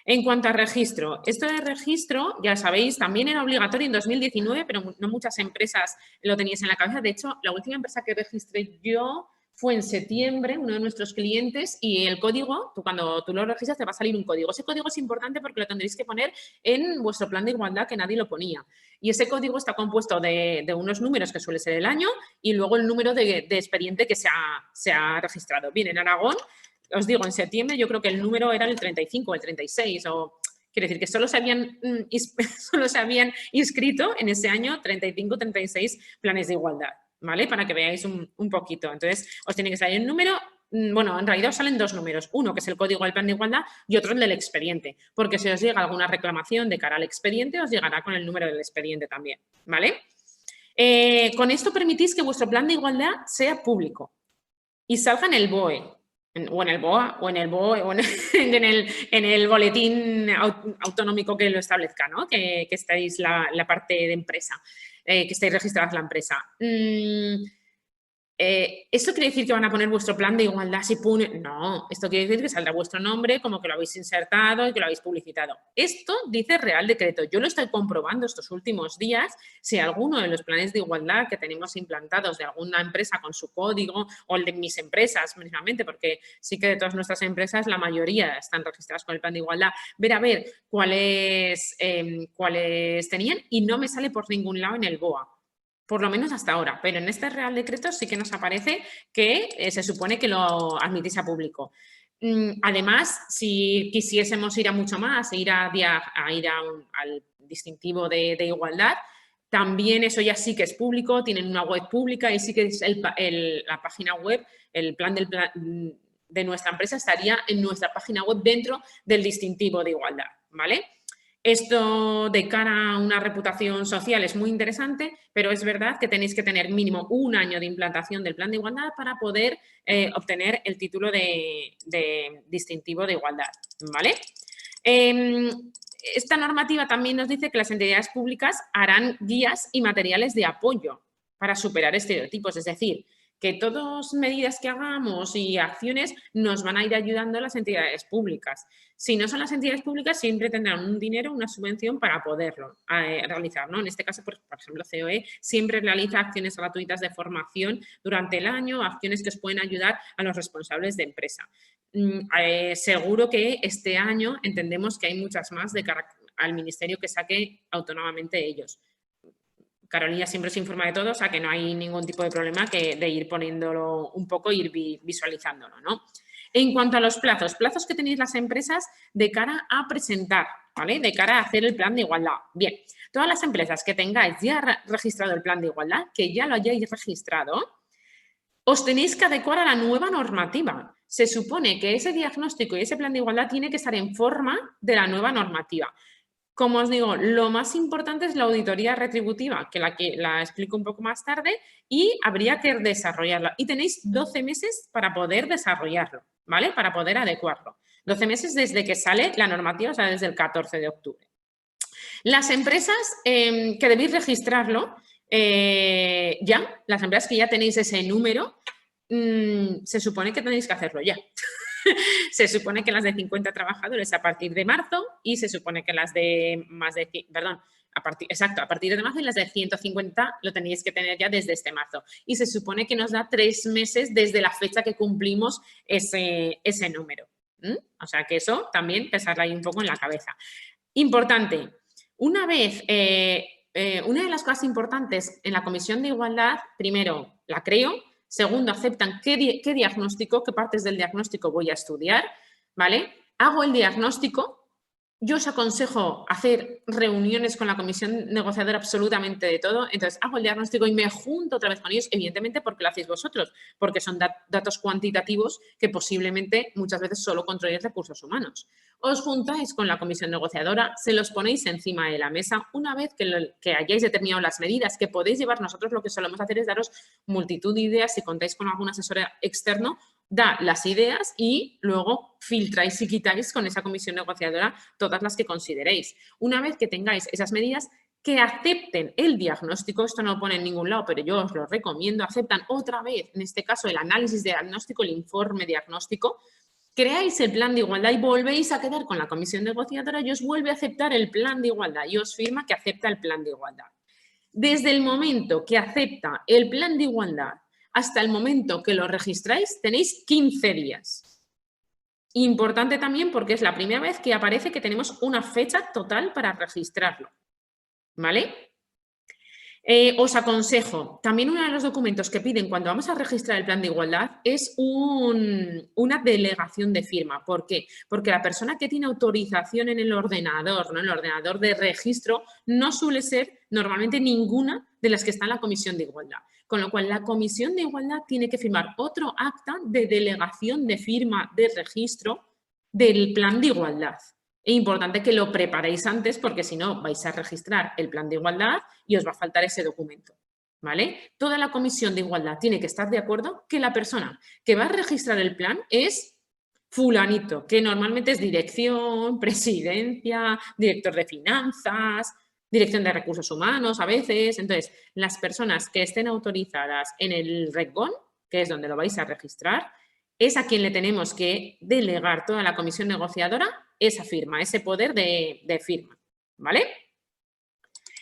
B: En cuanto a registro, esto de registro, ya sabéis, también era obligatorio en 2019, pero no muchas empresas lo teníais en la cabeza. De hecho, la última empresa que registré yo fue en septiembre, uno de nuestros clientes, y el código, cuando tú lo registras, te va a salir un código. Ese código es importante porque lo tendréis que poner en vuestro plan de igualdad, que nadie lo ponía. Y ese código está compuesto de unos números, que suele ser el año, y luego el número de expediente que se ha registrado. Bien, en Aragón, os digo, en septiembre yo creo que el número era el 35 o el 36, quiere decir que solo se habían inscrito en ese año 35 36 planes de igualdad, ¿vale? Para que veáis un poquito. Entonces, os tiene que salir un número, bueno, en realidad os salen dos números, uno que es el código del plan de igualdad y otro el del expediente, porque si os llega alguna reclamación de cara al expediente, os llegará con el número del expediente también, ¿vale? Con esto permitís que vuestro plan de igualdad sea público y salga en el BOE, o en el BOA, o en el BOE, o en el boletín autonómico que lo establezca, ¿no? Que estáis la parte de empresa, que estáis registradas la empresa. ¿Esto quiere decir que van a poner vuestro plan de igualdad si pone? No, esto quiere decir que saldrá vuestro nombre, como que lo habéis insertado y que lo habéis publicitado. Esto dice Real Decreto. Yo lo estoy comprobando estos últimos días. Si alguno de los planes de igualdad que tenemos implantados de alguna empresa con su código, o el de mis empresas mismamente, porque sí que de todas nuestras empresas la mayoría están registradas con el plan de igualdad, a ver cuáles tenían, y no me sale por ningún lado en el BOA. Por lo menos hasta ahora, pero en este Real Decreto sí que nos aparece que se supone que lo admitís a público. Además, si quisiésemos ir a mucho más, ir al distintivo de igualdad, también eso ya sí que es público, tienen una web pública y sí que es la página web, el plan de nuestra empresa estaría en nuestra página web dentro del distintivo de igualdad, ¿vale? Esto de cara a una reputación social es muy interesante, pero es verdad que tenéis que tener mínimo un año de implantación del plan de igualdad para poder obtener el título de distintivo de igualdad, ¿vale? Esta normativa también nos dice que las entidades públicas harán guías y materiales de apoyo para superar estereotipos, es decir, que todas medidas que hagamos y acciones nos van a ir ayudando a las entidades públicas. Si no son las entidades públicas, siempre tendrán un dinero, una subvención para poderlo realizar, ¿no? En este caso, por ejemplo, COE siempre realiza acciones gratuitas de formación durante el año, acciones que os pueden ayudar a los responsables de empresa. Seguro que este año entendemos que hay muchas más de cara al ministerio que saque autónomamente ellos. Carolina siempre se informa de todo, o sea que no hay ningún tipo de problema de ir poniéndolo un poco, ir visualizándolo, ¿no? En cuanto a los plazos que tenéis las empresas de cara a presentar, ¿vale? De cara a hacer el plan de igualdad. Bien, todas las empresas que tengáis ya registrado el plan de igualdad, que ya lo hayáis registrado, os tenéis que adecuar a la nueva normativa. Se supone que ese diagnóstico y ese plan de igualdad tiene que estar en forma de la nueva normativa. Como os digo, lo más importante es la auditoría retributiva, que la explico un poco más tarde, y habría que desarrollarla. Y tenéis 12 meses para poder desarrollarlo, ¿vale? Para poder adecuarlo. 12 meses desde que sale la normativa, o sea, desde el 14 de octubre. Las empresas que debéis registrarlo, las empresas que ya tenéis ese número, se supone que tenéis que hacerlo ya. Se supone que las de 50 trabajadores a partir de marzo y se supone que las de a partir de marzo, y las de 150 lo tenéis que tener ya desde este marzo. Y se supone que nos da 3 meses desde la fecha que cumplimos ese número. O sea que eso también pesarla ahí un poco en la cabeza. Importante, una de las cosas importantes en la Comisión de Igualdad, primero, la creo. Segundo, aceptan qué diagnóstico, qué partes del diagnóstico voy a estudiar, ¿vale? Hago el diagnóstico Yo os aconsejo hacer reuniones con la comisión negociadora absolutamente de todo. Entonces, hago el diagnóstico y me junto otra vez con ellos, evidentemente porque lo hacéis vosotros, porque son datos cuantitativos que posiblemente muchas veces solo controléis recursos humanos. Os juntáis con la comisión negociadora, se los ponéis encima de la mesa. Una vez que hayáis determinado las medidas que podéis llevar, nosotros lo que solemos hacer es daros multitud de ideas. Si contáis con algún asesor externo, da las ideas y luego filtráis y quitáis con esa comisión negociadora todas las que consideréis. Una vez que tengáis esas medidas, que acepten el diagnóstico, esto no lo pone en ningún lado, pero yo os lo recomiendo, aceptan otra vez, en este caso, el análisis de diagnóstico, el informe diagnóstico, creáis el plan de igualdad y volvéis a quedar con la comisión negociadora y os vuelve a aceptar el plan de igualdad y os firma que acepta el plan de igualdad. Desde el momento que acepta el plan de igualdad hasta el momento que lo registráis, tenéis 15 días. Importante también porque es la primera vez que aparece que tenemos una fecha total para registrarlo. ¿Vale? Os aconsejo, también uno de los documentos que piden cuando vamos a registrar el plan de igualdad es una delegación de firma. ¿Por qué? Porque la persona que tiene autorización en el ordenador, ¿no? En el ordenador de registro, no suele ser normalmente ninguna de las que está en la comisión de igualdad. Con lo cual, la comisión de igualdad tiene que firmar otro acta de delegación de firma de registro del plan de igualdad. Es importante que lo preparéis antes porque si no vais a registrar el plan de igualdad y os va a faltar ese documento, ¿vale? Toda la comisión de igualdad tiene que estar de acuerdo que la persona que va a registrar el plan es fulanito, que normalmente es dirección, presidencia, director de finanzas, dirección de recursos humanos a veces. Entonces, las personas que estén autorizadas en el RECGON, que es donde lo vais a registrar, es a quien le tenemos que delegar toda la comisión negociadora esa firma, ese poder de firma, ¿vale?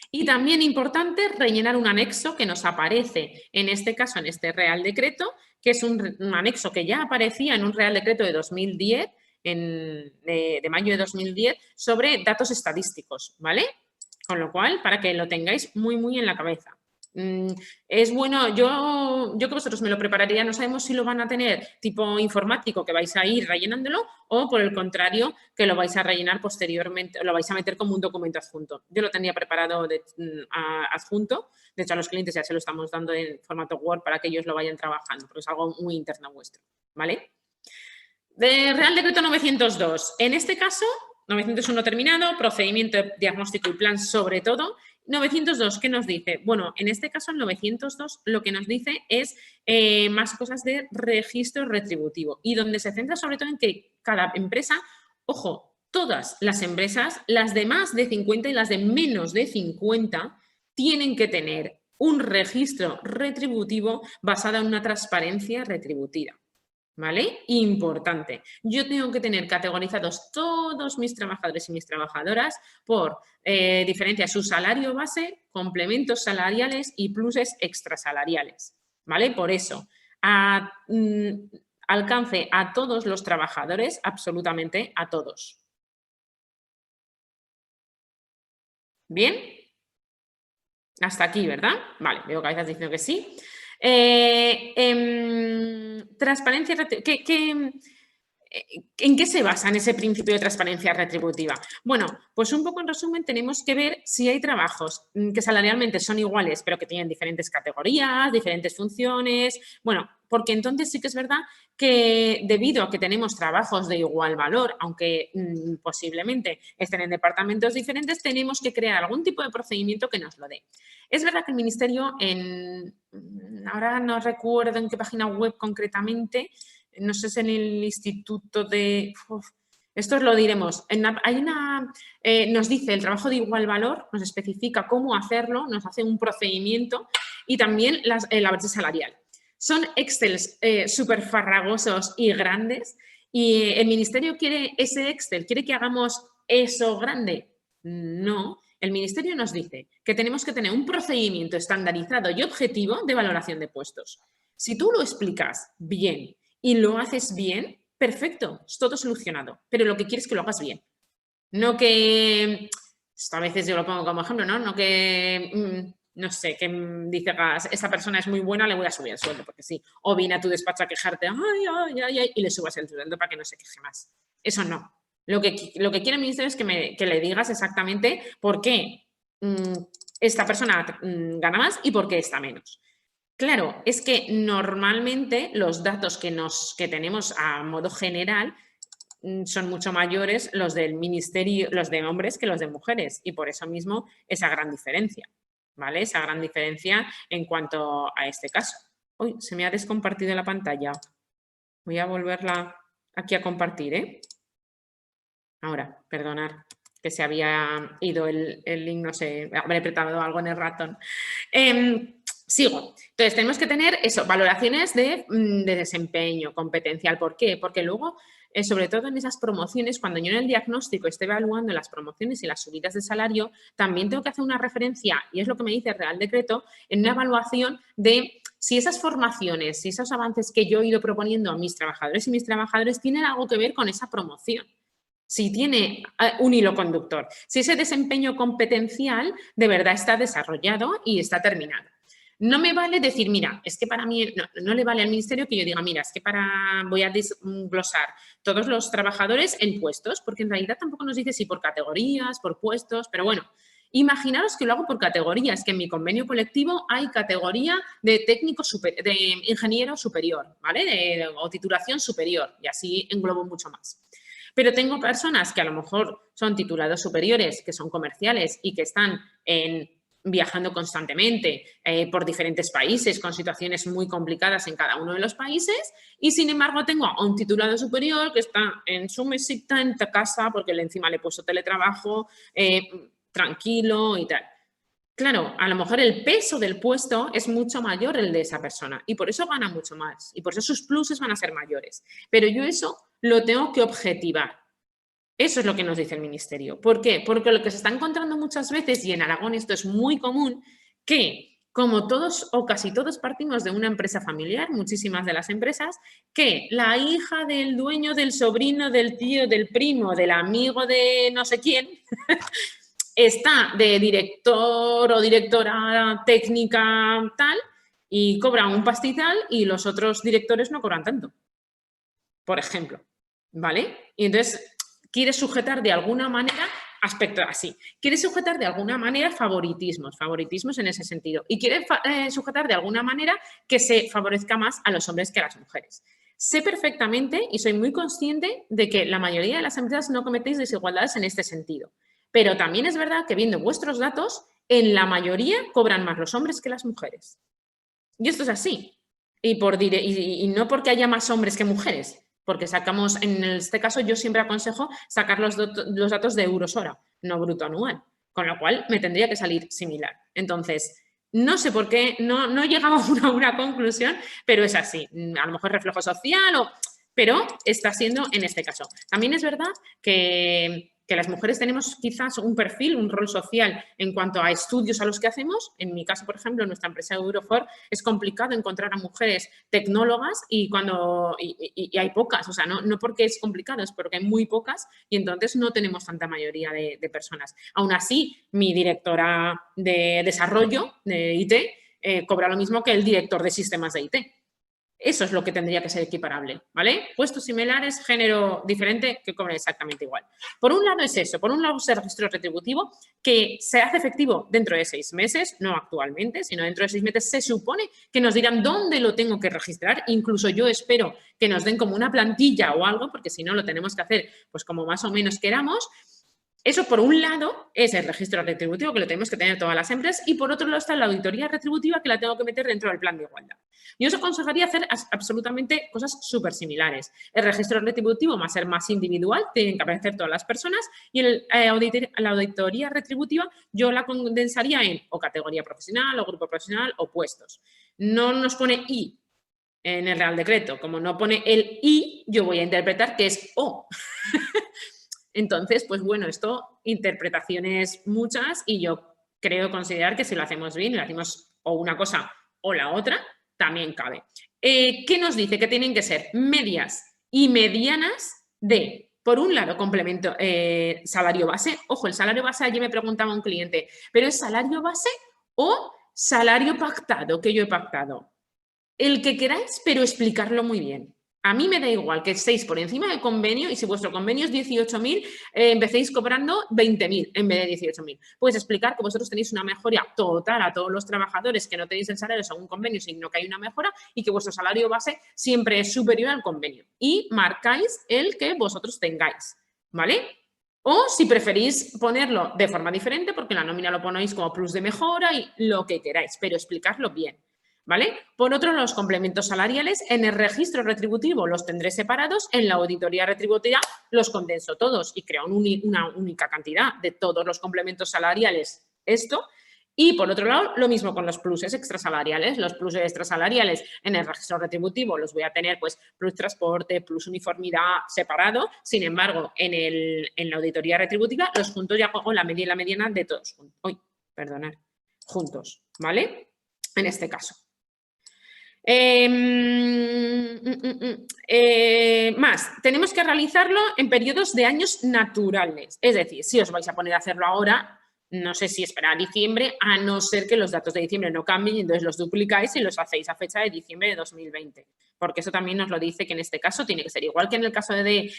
B: Y también importante rellenar un anexo que nos aparece, en este caso, en este Real Decreto, que es un anexo que ya aparecía en un Real Decreto de 2010, de mayo de 2010, sobre datos estadísticos, ¿vale? Con lo cual, para que lo tengáis muy, muy en la cabeza. Es bueno, yo que vosotros me lo prepararía, no sabemos si lo van a tener tipo informático, que vais a ir rellenándolo, o por el contrario, que lo vais a rellenar posteriormente, lo vais a meter como un documento adjunto. Yo lo tenía preparado adjunto, de hecho a los clientes ya se lo estamos dando en formato Word para que ellos lo vayan trabajando, porque es algo muy interno vuestro, ¿vale? De Real Decreto 902, en este caso, 901 terminado, procedimiento, diagnóstico y plan sobre todo. 902, ¿qué nos dice? Bueno, en este caso, el 902 lo que nos dice es más cosas de registro retributivo y donde se centra sobre todo en que cada empresa, ojo, todas las empresas, las de más de 50 y las de menos de 50, tienen que tener un registro retributivo basado en una transparencia retributiva. ¿Vale? Importante. Yo tengo que tener categorizados todos mis trabajadores y mis trabajadoras por diferencia su salario base, complementos salariales y pluses extrasalariales. ¿Vale? Por eso, alcance a todos los trabajadores, absolutamente a todos. ¿Bien? Hasta aquí, ¿verdad? Vale, veo cabezas diciendo que sí. Transparencia, ¿en qué se basa en ese principio de transparencia retributiva? Bueno, pues un poco en resumen tenemos que ver si hay trabajos que salarialmente son iguales pero que tienen diferentes categorías, diferentes funciones. Bueno, porque entonces sí que es verdad que debido a que tenemos trabajos de igual valor, aunque posiblemente estén en departamentos diferentes, tenemos que crear algún tipo de procedimiento que nos lo dé. Es verdad que el Ministerio, ahora no recuerdo en qué página web concretamente, no sé si en el Instituto de... esto os lo diremos. Nos dice el trabajo de igual valor, nos especifica cómo hacerlo, nos hace un procedimiento y también la brecha salarial. Son Excels súper farragosos y grandes y el Ministerio quiere ese Excel, quiere que hagamos eso grande. No, el Ministerio nos dice que tenemos que tener un procedimiento estandarizado y objetivo de valoración de puestos. Si tú lo explicas bien y lo haces bien, perfecto, es todo solucionado. Pero lo que quieres es que lo hagas bien. No que, esto a veces yo lo pongo como ejemplo, ¿no? No que, no sé, que dices, esa persona es muy buena, le voy a subir el sueldo, porque sí. O viene a tu despacho a quejarte, ay, y le subas el sueldo para que no se queje más. Eso no. Lo que quiere el ministerio es que le digas exactamente por qué esta persona gana más y por qué esta menos. Claro, es que normalmente los datos que tenemos a modo general son mucho mayores los del ministerio, los de hombres que los de mujeres, y por eso mismo esa gran diferencia, ¿vale? Esa gran diferencia en cuanto a este caso. Uy, se me ha descompartido la pantalla. Voy a volverla aquí a compartir, ¿eh? Ahora, perdonad, que se había ido el link, no sé, habré apretado algo en el ratón. Sigo. Entonces, tenemos que tener eso, valoraciones de desempeño competencial. ¿Por qué? Porque luego, sobre todo en esas promociones, cuando yo en el diagnóstico esté evaluando las promociones y las subidas de salario, también tengo que hacer una referencia, y es lo que me dice el Real Decreto, en una evaluación de si esas formaciones, si esos avances que yo he ido proponiendo a mis trabajadores y mis trabajadoras tienen algo que ver con esa promoción. Si tiene un hilo conductor, si ese desempeño competencial de verdad está desarrollado y está terminado. No me vale decir, mira, es que para mí, no le vale al ministerio que yo diga, mira, es que voy a desglosar todos los trabajadores en puestos, porque en realidad tampoco nos dice si por categorías, por puestos, pero bueno, imaginaros que lo hago por categorías, que en mi convenio colectivo hay categoría de técnico de ingeniero superior, ¿vale? O titulación superior, y así englobo mucho más. Pero tengo personas que a lo mejor son titulados superiores, que son comerciales y que están viajando constantemente por diferentes países con situaciones muy complicadas en cada uno de los países, y sin embargo tengo a un titulado superior que está en su mesita en casa porque encima le he puesto teletrabajo, tranquilo y tal. Claro, a lo mejor el peso del puesto es mucho mayor el de esa persona y por eso gana mucho más y por eso sus pluses van a ser mayores. Pero yo eso lo tengo que objetivar. Eso es lo que nos dice el ministerio. ¿Por qué? Porque lo que se está encontrando muchas veces, y en Aragón esto es muy común, que como todos o casi todos partimos de una empresa familiar, muchísimas de las empresas, que la hija del dueño, del sobrino, del tío, del primo, del amigo de no sé quién, está de director o directora técnica tal y cobra un pastizal y los otros directores no cobran tanto, por ejemplo, ¿vale? Y entonces quiere sujetar de alguna manera aspecto así. Quiere sujetar de alguna manera favoritismos en ese sentido. Y quiere sujetar de alguna manera que se favorezca más a los hombres que a las mujeres. Sé perfectamente y soy muy consciente de que la mayoría de las empresas no cometéis desigualdades en este sentido. Pero también es verdad que viendo vuestros datos, en la mayoría cobran más los hombres que las mujeres. Y esto es así. Y no porque haya más hombres que mujeres, porque sacamos, en este caso yo siempre aconsejo sacar los datos de euros hora, no bruto anual, con lo cual me tendría que salir similar. Entonces, no sé por qué, no he llegado a una conclusión, pero es así. A lo mejor reflejo social, pero está siendo en este caso. También es verdad que las mujeres tenemos quizás un perfil, un rol social en cuanto a estudios a los que hacemos. En mi caso, por ejemplo, en nuestra empresa Eurofor es complicado encontrar a mujeres tecnólogas y hay pocas. O sea, no porque es complicado, es porque hay muy pocas y entonces no tenemos tanta mayoría de personas. Aún así, mi directora de desarrollo de IT cobra lo mismo que el director de sistemas de IT. Eso es lo que tendría que ser equiparable, ¿vale? Puestos similares, género diferente, que cobren exactamente igual. Por un lado es eso, por un lado es el registro retributivo que se hace efectivo dentro de 6 meses, no actualmente, sino dentro de 6 meses se supone que nos dirán dónde lo tengo que registrar. Incluso yo espero que nos den como una plantilla o algo, porque si no lo tenemos que hacer pues como más o menos queramos. Eso, por un lado, es el registro retributivo, que lo tenemos que tener todas las empresas, y por otro lado está la auditoría retributiva, que la tengo que meter dentro del plan de igualdad. Yo os aconsejaría hacer absolutamente cosas súper similares. El registro retributivo va a ser más individual, tienen que aparecer todas las personas, y la auditoría retributiva yo la condensaría en o categoría profesional, o grupo profesional, o puestos. No nos pone I en el Real Decreto. Como no pone el I, yo voy a interpretar que es O. Entonces, pues bueno, esto, interpretaciones muchas y yo creo considerar que si lo hacemos bien y lo hacemos o una cosa o la otra, también cabe. ¿Qué nos dice? Que tienen que ser medias y medianas de, por un lado, complemento salario base. Ojo, el salario base, allí me preguntaba un cliente, ¿pero es salario base o salario pactado que yo he pactado? El que queráis, pero explicarlo muy bien. A mí me da igual que estéis por encima del convenio y si vuestro convenio es 18.000, empecéis cobrando 20.000 en vez de 18.000. Puedes explicar que vosotros tenéis una mejora total a todos los trabajadores, que no tenéis el salario según convenio, sino que hay una mejora y que vuestro salario base siempre es superior al convenio. Y marcáis el que vosotros tengáis, ¿vale? O si preferís ponerlo de forma diferente, porque en la nómina lo ponéis como plus de mejora y lo que queráis, pero explicadlo bien. ¿Vale? Por otro, los complementos salariales en el registro retributivo los tendré separados, en la auditoría retributiva los condenso todos y creo una única cantidad de todos los complementos salariales, esto. Y por otro lado, lo mismo con los pluses extrasalariales. Los pluses extrasalariales en el registro retributivo los voy a tener, pues, plus transporte, plus uniformidad separado. Sin embargo, en la auditoría retributiva los juntos ya hago la media y la mediana de todos. Perdonad, juntos, ¿vale? En este caso. Más, tenemos que realizarlo en periodos de años naturales. Es decir, si os vais a poner a hacerlo ahora, no sé si esperar a diciembre, a no ser que los datos de diciembre no cambien y entonces los duplicáis y los hacéis a fecha de diciembre de 2020. Porque eso también nos lo dice que en este caso tiene que ser igual que en el caso de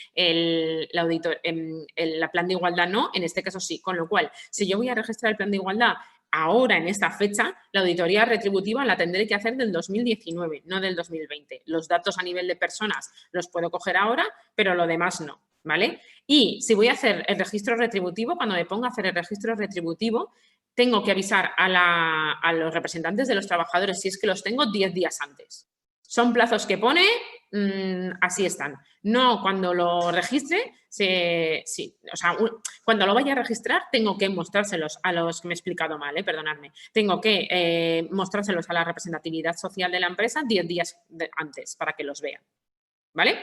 B: la plan de igualdad no, en este caso sí. Con lo cual, si yo voy a registrar el plan de igualdad ahora, en esta fecha, la auditoría retributiva la tendré que hacer del 2019, no del 2020. Los datos a nivel de personas los puedo coger ahora, pero lo demás no, ¿vale? Y si voy a hacer el registro retributivo, cuando me ponga a hacer el registro retributivo, tengo que avisar a los representantes de los trabajadores, si es que los tengo, 10 días antes. Son plazos que pone, así están. No cuando lo registre, cuando lo vaya a registrar tengo que mostrárselos a los que me he explicado mal, perdonadme. Tengo que mostrárselos a la representatividad social de la empresa 10 días antes para que los vean, ¿vale?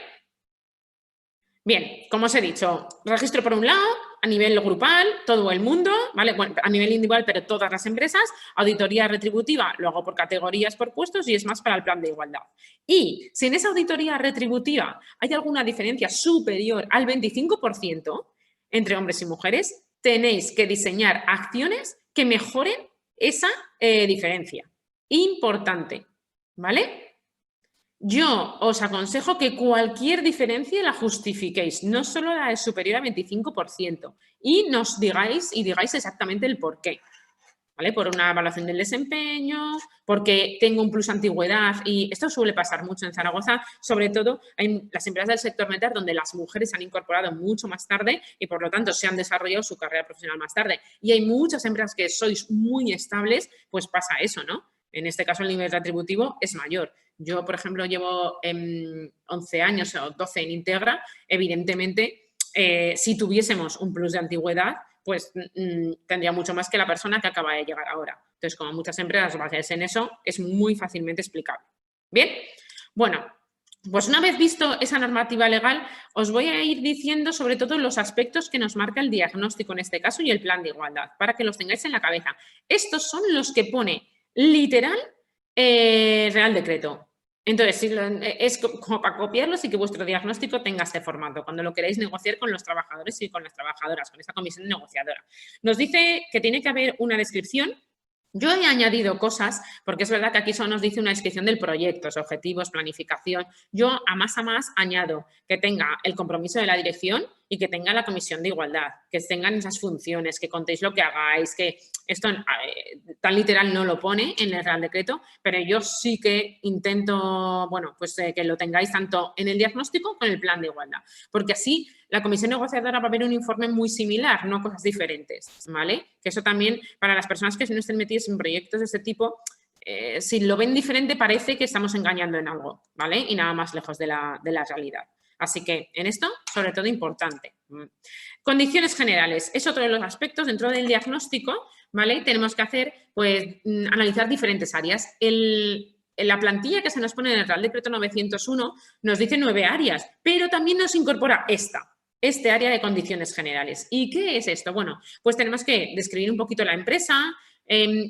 B: Bien, como os he dicho, registro por un lado, a nivel grupal, todo el mundo, ¿vale? Bueno, a nivel individual, pero todas las empresas. Auditoría retributiva lo hago por categorías, por puestos y es más para el plan de igualdad. Y si en esa auditoría retributiva hay alguna diferencia superior al 25% entre hombres y mujeres, tenéis que diseñar acciones que mejoren esa diferencia. Importante, ¿vale? Yo os aconsejo que cualquier diferencia la justifiquéis, no solo la de superior al 25%, y nos digáis exactamente el por qué. ¿Vale? Por una evaluación del desempeño, porque tengo un plus antigüedad y esto suele pasar mucho en Zaragoza, sobre todo en las empresas del sector metal donde las mujeres se han incorporado mucho más tarde y por lo tanto se han desarrollado su carrera profesional más tarde. Y hay muchas empresas que sois muy estables, pues pasa eso, ¿no? En este caso el nivel retributivo es mayor. Yo, por ejemplo, llevo 11 años o 12 en Integra. Evidentemente, si tuviésemos un plus de antigüedad, pues tendría mucho más que la persona que acaba de llegar ahora. Entonces, como muchas empresas basándose en eso, es muy fácilmente explicable. ¿Bien? Bueno, pues una vez visto esa normativa legal, os voy a ir diciendo sobre todo los aspectos que nos marca el diagnóstico en este caso y el plan de igualdad, para que los tengáis en la cabeza. Estos son los que pone literal Real Decreto. Entonces, es como para copiarlos y que vuestro diagnóstico tenga este formato cuando lo queráis negociar con los trabajadores y con las trabajadoras, con esta comisión negociadora. Nos dice que tiene que haber una descripción. Yo he añadido cosas, porque es verdad que aquí solo nos dice una descripción del proyecto, objetivos, planificación. Yo a más añado que tenga el compromiso de la dirección y que tenga la comisión de igualdad, que tengan esas funciones, que contéis lo que hagáis, que esto tan literal no lo pone en el Real Decreto, pero yo sí que intento, bueno, pues que lo tengáis tanto en el diagnóstico como en el plan de igualdad, porque así la comisión negociadora va a ver un informe muy similar, no cosas diferentes, ¿vale? Que eso también, para las personas que no estén metidas en proyectos de este tipo, si lo ven diferente parece que estamos engañando en algo, ¿vale? Y nada más lejos de la realidad. Así que en esto, sobre todo, importante. Condiciones generales. Es otro de los aspectos dentro del diagnóstico, ¿vale? Tenemos que hacer, pues, analizar diferentes áreas. En la plantilla que se nos pone en el Real Decreto 901 nos dice 9 áreas, pero también nos incorpora este área de condiciones generales. ¿Y qué es esto? Bueno, pues tenemos que describir un poquito la empresa,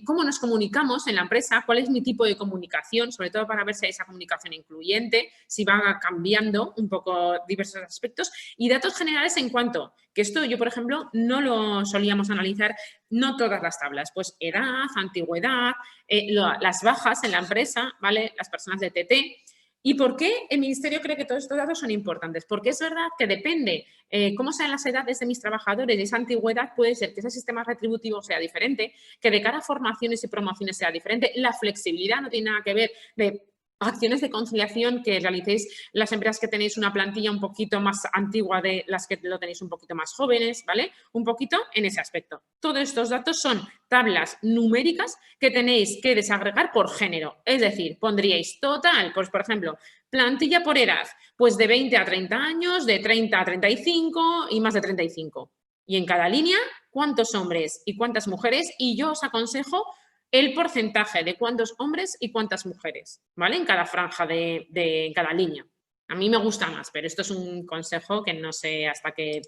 B: cómo nos comunicamos en la empresa, cuál es mi tipo de comunicación, sobre todo para ver si hay esa comunicación incluyente, si va cambiando un poco diversos aspectos y datos generales en cuanto, que esto yo, por ejemplo, no lo solíamos analizar, no todas las tablas, pues edad, antigüedad, las bajas en la empresa, ¿vale? Las personas de TT. ¿Y por qué el Ministerio cree que todos estos datos son importantes? Porque es verdad que depende cómo sean las edades de mis trabajadores y esa antigüedad, puede ser que ese sistema retributivo sea diferente, que de cara a formaciones y promociones sea diferente. La flexibilidad no tiene nada que ver de acciones de conciliación que realicéis las empresas que tenéis una plantilla un poquito más antigua de las que lo tenéis un poquito más jóvenes, ¿vale? Un poquito en ese aspecto. Todos estos datos son tablas numéricas que tenéis que desagregar por género. Es decir, pondríais total, pues por ejemplo, plantilla por edad, pues de 20 a 30 años, de 30 a 35 y más de 35. Y en cada línea, cuántos hombres y cuántas mujeres, y yo os aconsejo el porcentaje de cuántos hombres y cuántas mujeres, ¿vale? En cada franja en cada línea. A mí me gusta más, pero esto es un consejo que no sé hasta qué,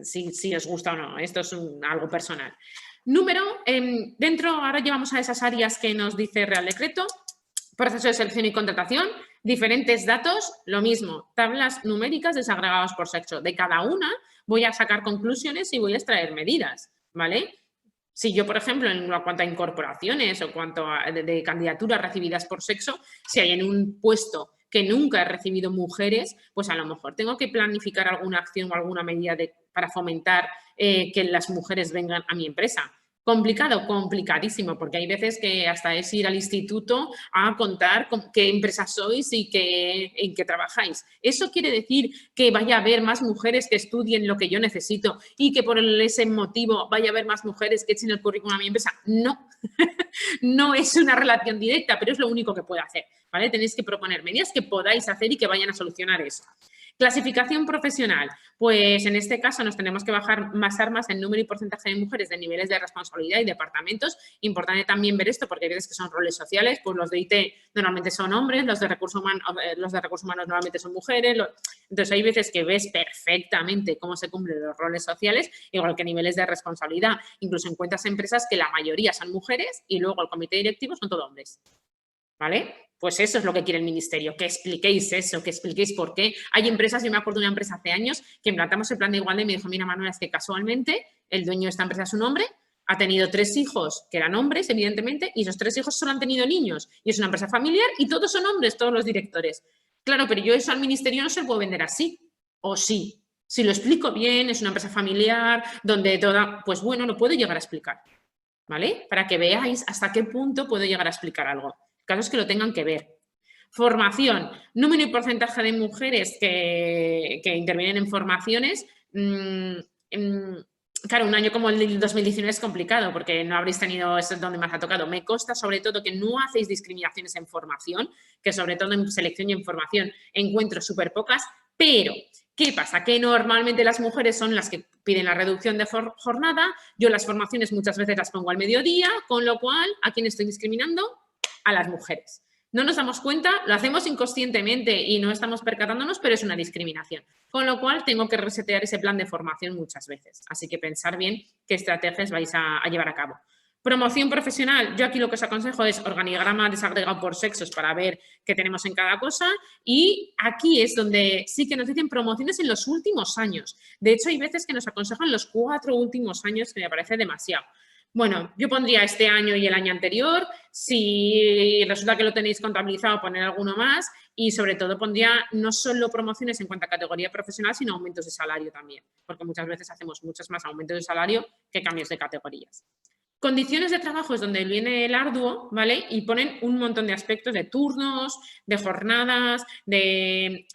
B: si os gusta o no. Esto es algo personal. Número, dentro, ahora llevamos a esas áreas que nos dice Real Decreto, proceso de selección y contratación, diferentes datos, lo mismo, tablas numéricas desagregadas por sexo. De cada una voy a sacar conclusiones y voy a extraer medidas, ¿vale? Si yo, por ejemplo, en cuanto a incorporaciones o cuanto a de candidaturas recibidas por sexo, si hay en un puesto que nunca he recibido mujeres, pues a lo mejor tengo que planificar alguna acción o alguna medida para fomentar que las mujeres vengan a mi empresa. ¿Complicado? Complicadísimo, porque hay veces que hasta es ir al instituto a contar qué empresa sois y en qué trabajáis. ¿Eso quiere decir que vaya a haber más mujeres que estudien lo que yo necesito y que por ese motivo vaya a haber más mujeres que echen el currículum a mi empresa? No, no es una relación directa, pero es lo único que puedo hacer, ¿vale? Tenéis que proponer medidas que podáis hacer y que vayan a solucionar eso. Clasificación profesional, pues en este caso nos tenemos que bajar más armas en número y porcentaje de mujeres de niveles de responsabilidad y departamentos. Importante también ver esto porque hay veces que son roles sociales, pues los de IT normalmente son hombres, los de recursos humanos normalmente son mujeres. Entonces hay veces que ves perfectamente cómo se cumplen los roles sociales, igual que niveles de responsabilidad. Incluso encuentras empresas que la mayoría son mujeres y luego el comité directivo son todos hombres, ¿vale? Pues eso es lo que quiere el Ministerio, que expliquéis eso, que expliquéis por qué. Hay empresas, yo me acuerdo de una empresa hace años que implantamos el plan de igualdad y me dijo, mira, Manuela, es que casualmente el dueño de esta empresa es un hombre, ha tenido 3 hijos que eran hombres, evidentemente, y esos 3 hijos solo han tenido niños. Y es una empresa familiar y todos son hombres, todos los directores. Claro, pero yo eso al Ministerio no se lo puedo vender así, o sí. Si lo explico bien, es una empresa familiar, donde toda, pues bueno, lo puedo llegar a explicar, ¿vale? Para que veáis hasta qué punto puedo llegar a explicar algo. Casos que lo tengan que ver. Formación, número y porcentaje de mujeres que intervienen en formaciones. Claro, un año como el 2019 es complicado porque no habréis tenido, eso es donde más ha tocado. Me consta sobre todo que no hacéis discriminaciones en formación, que sobre todo en selección y en formación encuentro súper pocas, pero ¿qué pasa? Que normalmente las mujeres son las que piden la reducción de jornada, yo las formaciones muchas veces las pongo al mediodía, con lo cual, ¿a quién estoy discriminando? A las mujeres. No nos damos cuenta, lo hacemos inconscientemente y no estamos percatándonos, pero es una discriminación. Con lo cual, tengo que resetear ese plan de formación muchas veces. Así que pensar bien qué estrategias vais a llevar a cabo. Promoción profesional, yo aquí lo que os aconsejo es organigrama desagregado por sexos para ver qué tenemos en cada cosa y aquí es donde sí que nos dicen promociones en los últimos años. De hecho, hay veces que nos aconsejan los 4 últimos años, que me parece demasiado. Bueno, yo pondría este año y el año anterior, si resulta que lo tenéis contabilizado, poner alguno más y sobre todo pondría no solo promociones en cuanto a categoría profesional, sino aumentos de salario también, porque muchas veces hacemos muchos más aumentos de salario que cambios de categorías. Condiciones de trabajo es donde viene el arduo, ¿vale? Y ponen un montón de aspectos de turnos, de jornadas, de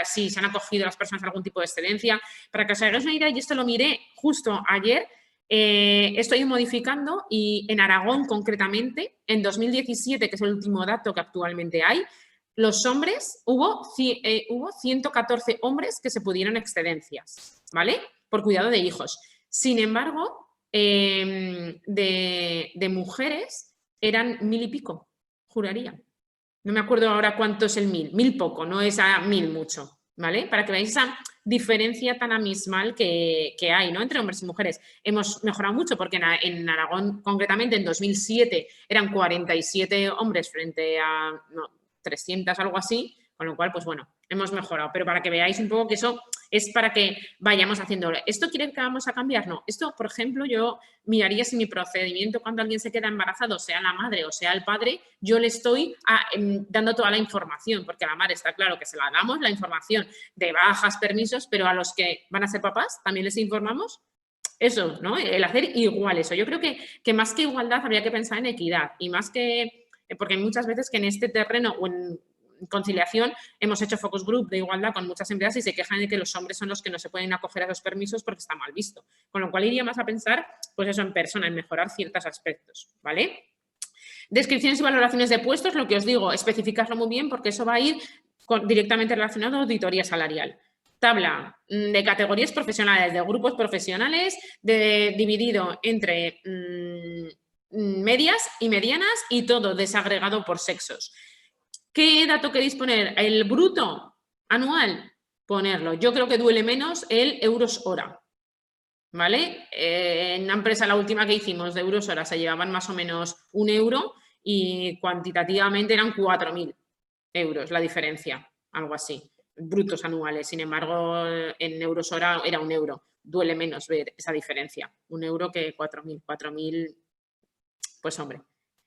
B: si se han acogido las personas a algún tipo de excedencia. Para que os hagáis una idea, y esto lo miré justo ayer, estoy modificando y en Aragón concretamente, en 2017, que es el último dato que actualmente hay, los hombres, hubo 114 hombres que se pudieron excedencias, ¿vale? Por cuidado de hijos. Sin embargo, de mujeres eran 1000 y pico, juraría. No me acuerdo ahora cuánto es el 1000, 1000 poco, no es a 1000 mucho, ¿vale? Para que veáis esa diferencia tan abismal que hay, ¿no? Entre hombres y mujeres. Hemos mejorado mucho porque en Aragón, concretamente en 2007, eran 47 hombres frente a 300, algo así, con lo cual, pues bueno, hemos mejorado, pero para que veáis un poco que eso es para que vayamos haciendo. ¿Esto quiere que vamos a cambiar? No. Esto, por ejemplo, yo miraría si mi procedimiento cuando alguien se queda embarazado, sea la madre o sea el padre, yo le estoy dando toda la información, porque a la madre está claro que se la damos, la información de bajas, permisos, pero a los que van a ser papás también les informamos. Eso, ¿no? El hacer igual eso. Yo creo que más que igualdad habría que pensar en equidad y más que, porque hay muchas veces que en este terreno o en conciliación hemos hecho focus group de igualdad con muchas empresas y se quejan de que los hombres son los que no se pueden acoger a los permisos porque está mal visto. Con lo cual iría más a pensar, pues eso, en persona, en mejorar ciertos aspectos, ¿vale? Descripciones y valoraciones de puestos, lo que os digo, especificarlo muy bien porque eso va a ir directamente relacionado a auditoría salarial. Tabla de categorías profesionales, de grupos profesionales, dividido entre medias y medianas y todo desagregado por sexos. ¿Qué dato queréis poner? ¿El bruto anual? Ponerlo. Yo creo que duele menos el euros hora, ¿vale? En una empresa, la última que hicimos de euros hora, se llevaban más o menos 1 euro y cuantitativamente eran 4.000 euros la diferencia, algo así, brutos anuales. Sin embargo, en euros hora era 1 euro. Duele menos ver esa diferencia, 1 euro que 4.000. 4.000, pues hombre.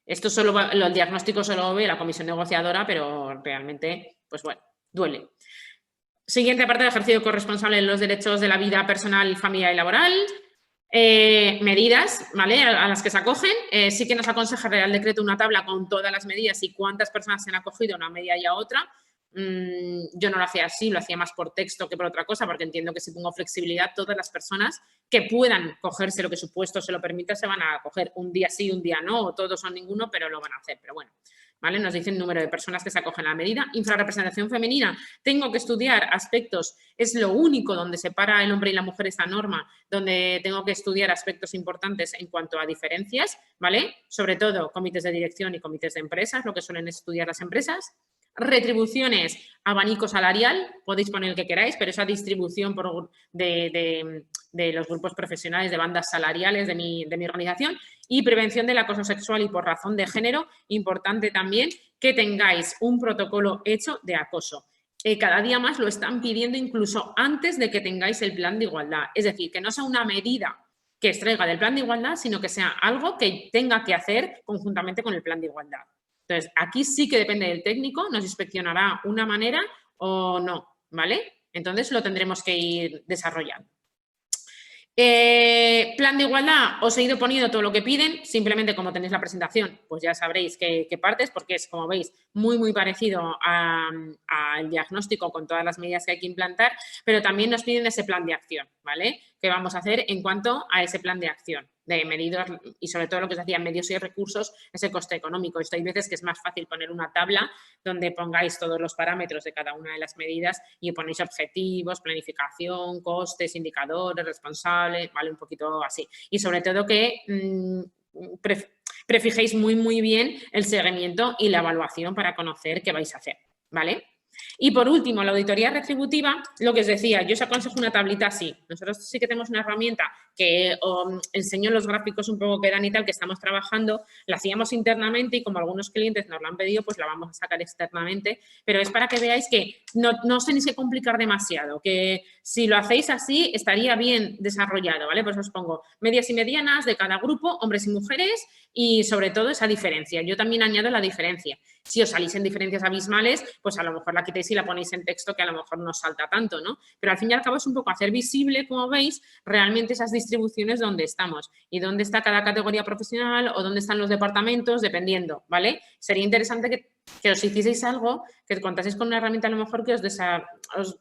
B: Esto solo el diagnóstico solo ve la comisión negociadora, pero realmente, pues bueno, duele. Siguiente parte de ejercicio corresponsable de los derechos de la vida personal, familiar y laboral. Medidas, ¿vale? A las que se acogen. Sí que nos aconseja el Real Decreto una tabla con todas las medidas y cuántas personas se han acogido a una medida y a otra. Yo no lo hacía así, lo hacía más por texto que por otra cosa, porque entiendo que si pongo flexibilidad, todas las personas que puedan cogerse lo que su puesto se lo permita se van a coger un día sí, un día no, o todos o ninguno, pero lo van a hacer. Pero bueno, ¿vale? Nos dicen número de personas que se acogen a la medida. Infrarrepresentación femenina. Tengo que estudiar aspectos, es lo único donde separa el hombre y la mujer esta norma, donde tengo que estudiar aspectos importantes en cuanto a diferencias, ¿vale? Sobre todo comités de dirección y comités de empresas, lo que suelen estudiar las empresas. Retribuciones, abanico salarial, podéis poner el que queráis, pero esa distribución de los grupos profesionales, de bandas salariales de mi organización. Y prevención del acoso sexual y por razón de género, importante también que tengáis un protocolo hecho de acoso. Cada día más lo están pidiendo incluso antes de que tengáis el plan de igualdad. Es decir, que no sea una medida que extraiga del plan de igualdad, sino que sea algo que tenga que hacer conjuntamente con el plan de igualdad. Entonces, aquí sí que depende del técnico, nos inspeccionará una manera o no, ¿vale? Entonces, lo tendremos que ir desarrollando. Plan de igualdad, os he ido poniendo todo lo que piden, simplemente como tenéis la presentación, pues ya sabréis qué partes, porque es, como veis, muy parecido al diagnóstico con todas las medidas que hay que implantar, pero también nos piden ese plan de acción, ¿vale? ¿Qué vamos a hacer en cuanto a ese plan de acción? De medidas y sobre todo lo que os decía, medios y recursos, ese coste económico. Esto hay veces que es más fácil poner una tabla donde pongáis todos los parámetros de cada una de las medidas y ponéis objetivos, planificación, costes, indicadores, responsables, ¿vale? Un poquito así. Y sobre todo que prefijéis muy bien el seguimiento y la evaluación para conocer qué vais a hacer, ¿vale? Y por último, la auditoría retributiva, lo que os decía, yo os aconsejo una tablita así. Nosotros sí que tenemos una herramienta que enseño los gráficos un poco que dan y tal, que estamos trabajando, la hacíamos internamente y como algunos clientes nos lo han pedido, pues la vamos a sacar externamente, pero es para que veáis que no os tenéis que complicar demasiado, que si lo hacéis así estaría bien desarrollado, ¿vale? Pues os pongo medias y medianas de cada grupo, hombres y mujeres y sobre todo esa diferencia. Yo también añado la diferencia. Si os salís en diferencias abismales, pues a lo mejor la quitéis y la ponéis en texto que a lo mejor no salta tanto, ¿no? Pero al fin y al cabo es un poco hacer visible, como veis, realmente esas distribuciones donde estamos y dónde está cada categoría profesional o dónde están los departamentos, dependiendo, ¿vale? Sería interesante que os hicieseis algo, que contaseis con una herramienta a lo mejor que os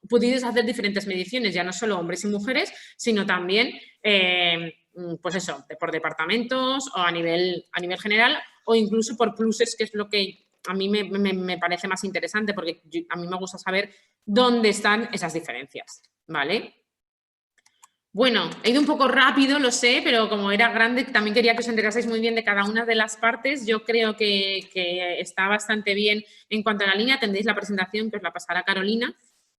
B: pudierais hacer diferentes mediciones, ya no solo hombres y mujeres, sino también, pues eso, por departamentos o a nivel general o incluso por pluses, que es lo que a mí me parece más interesante porque a mí me gusta saber dónde están esas diferencias, ¿vale? Bueno, he ido un poco rápido, lo sé, pero como era grande, también quería que os enteraseis muy bien de cada una de las partes. Yo creo que está bastante bien en cuanto a la línea. Tendréis la presentación que os la pasará Carolina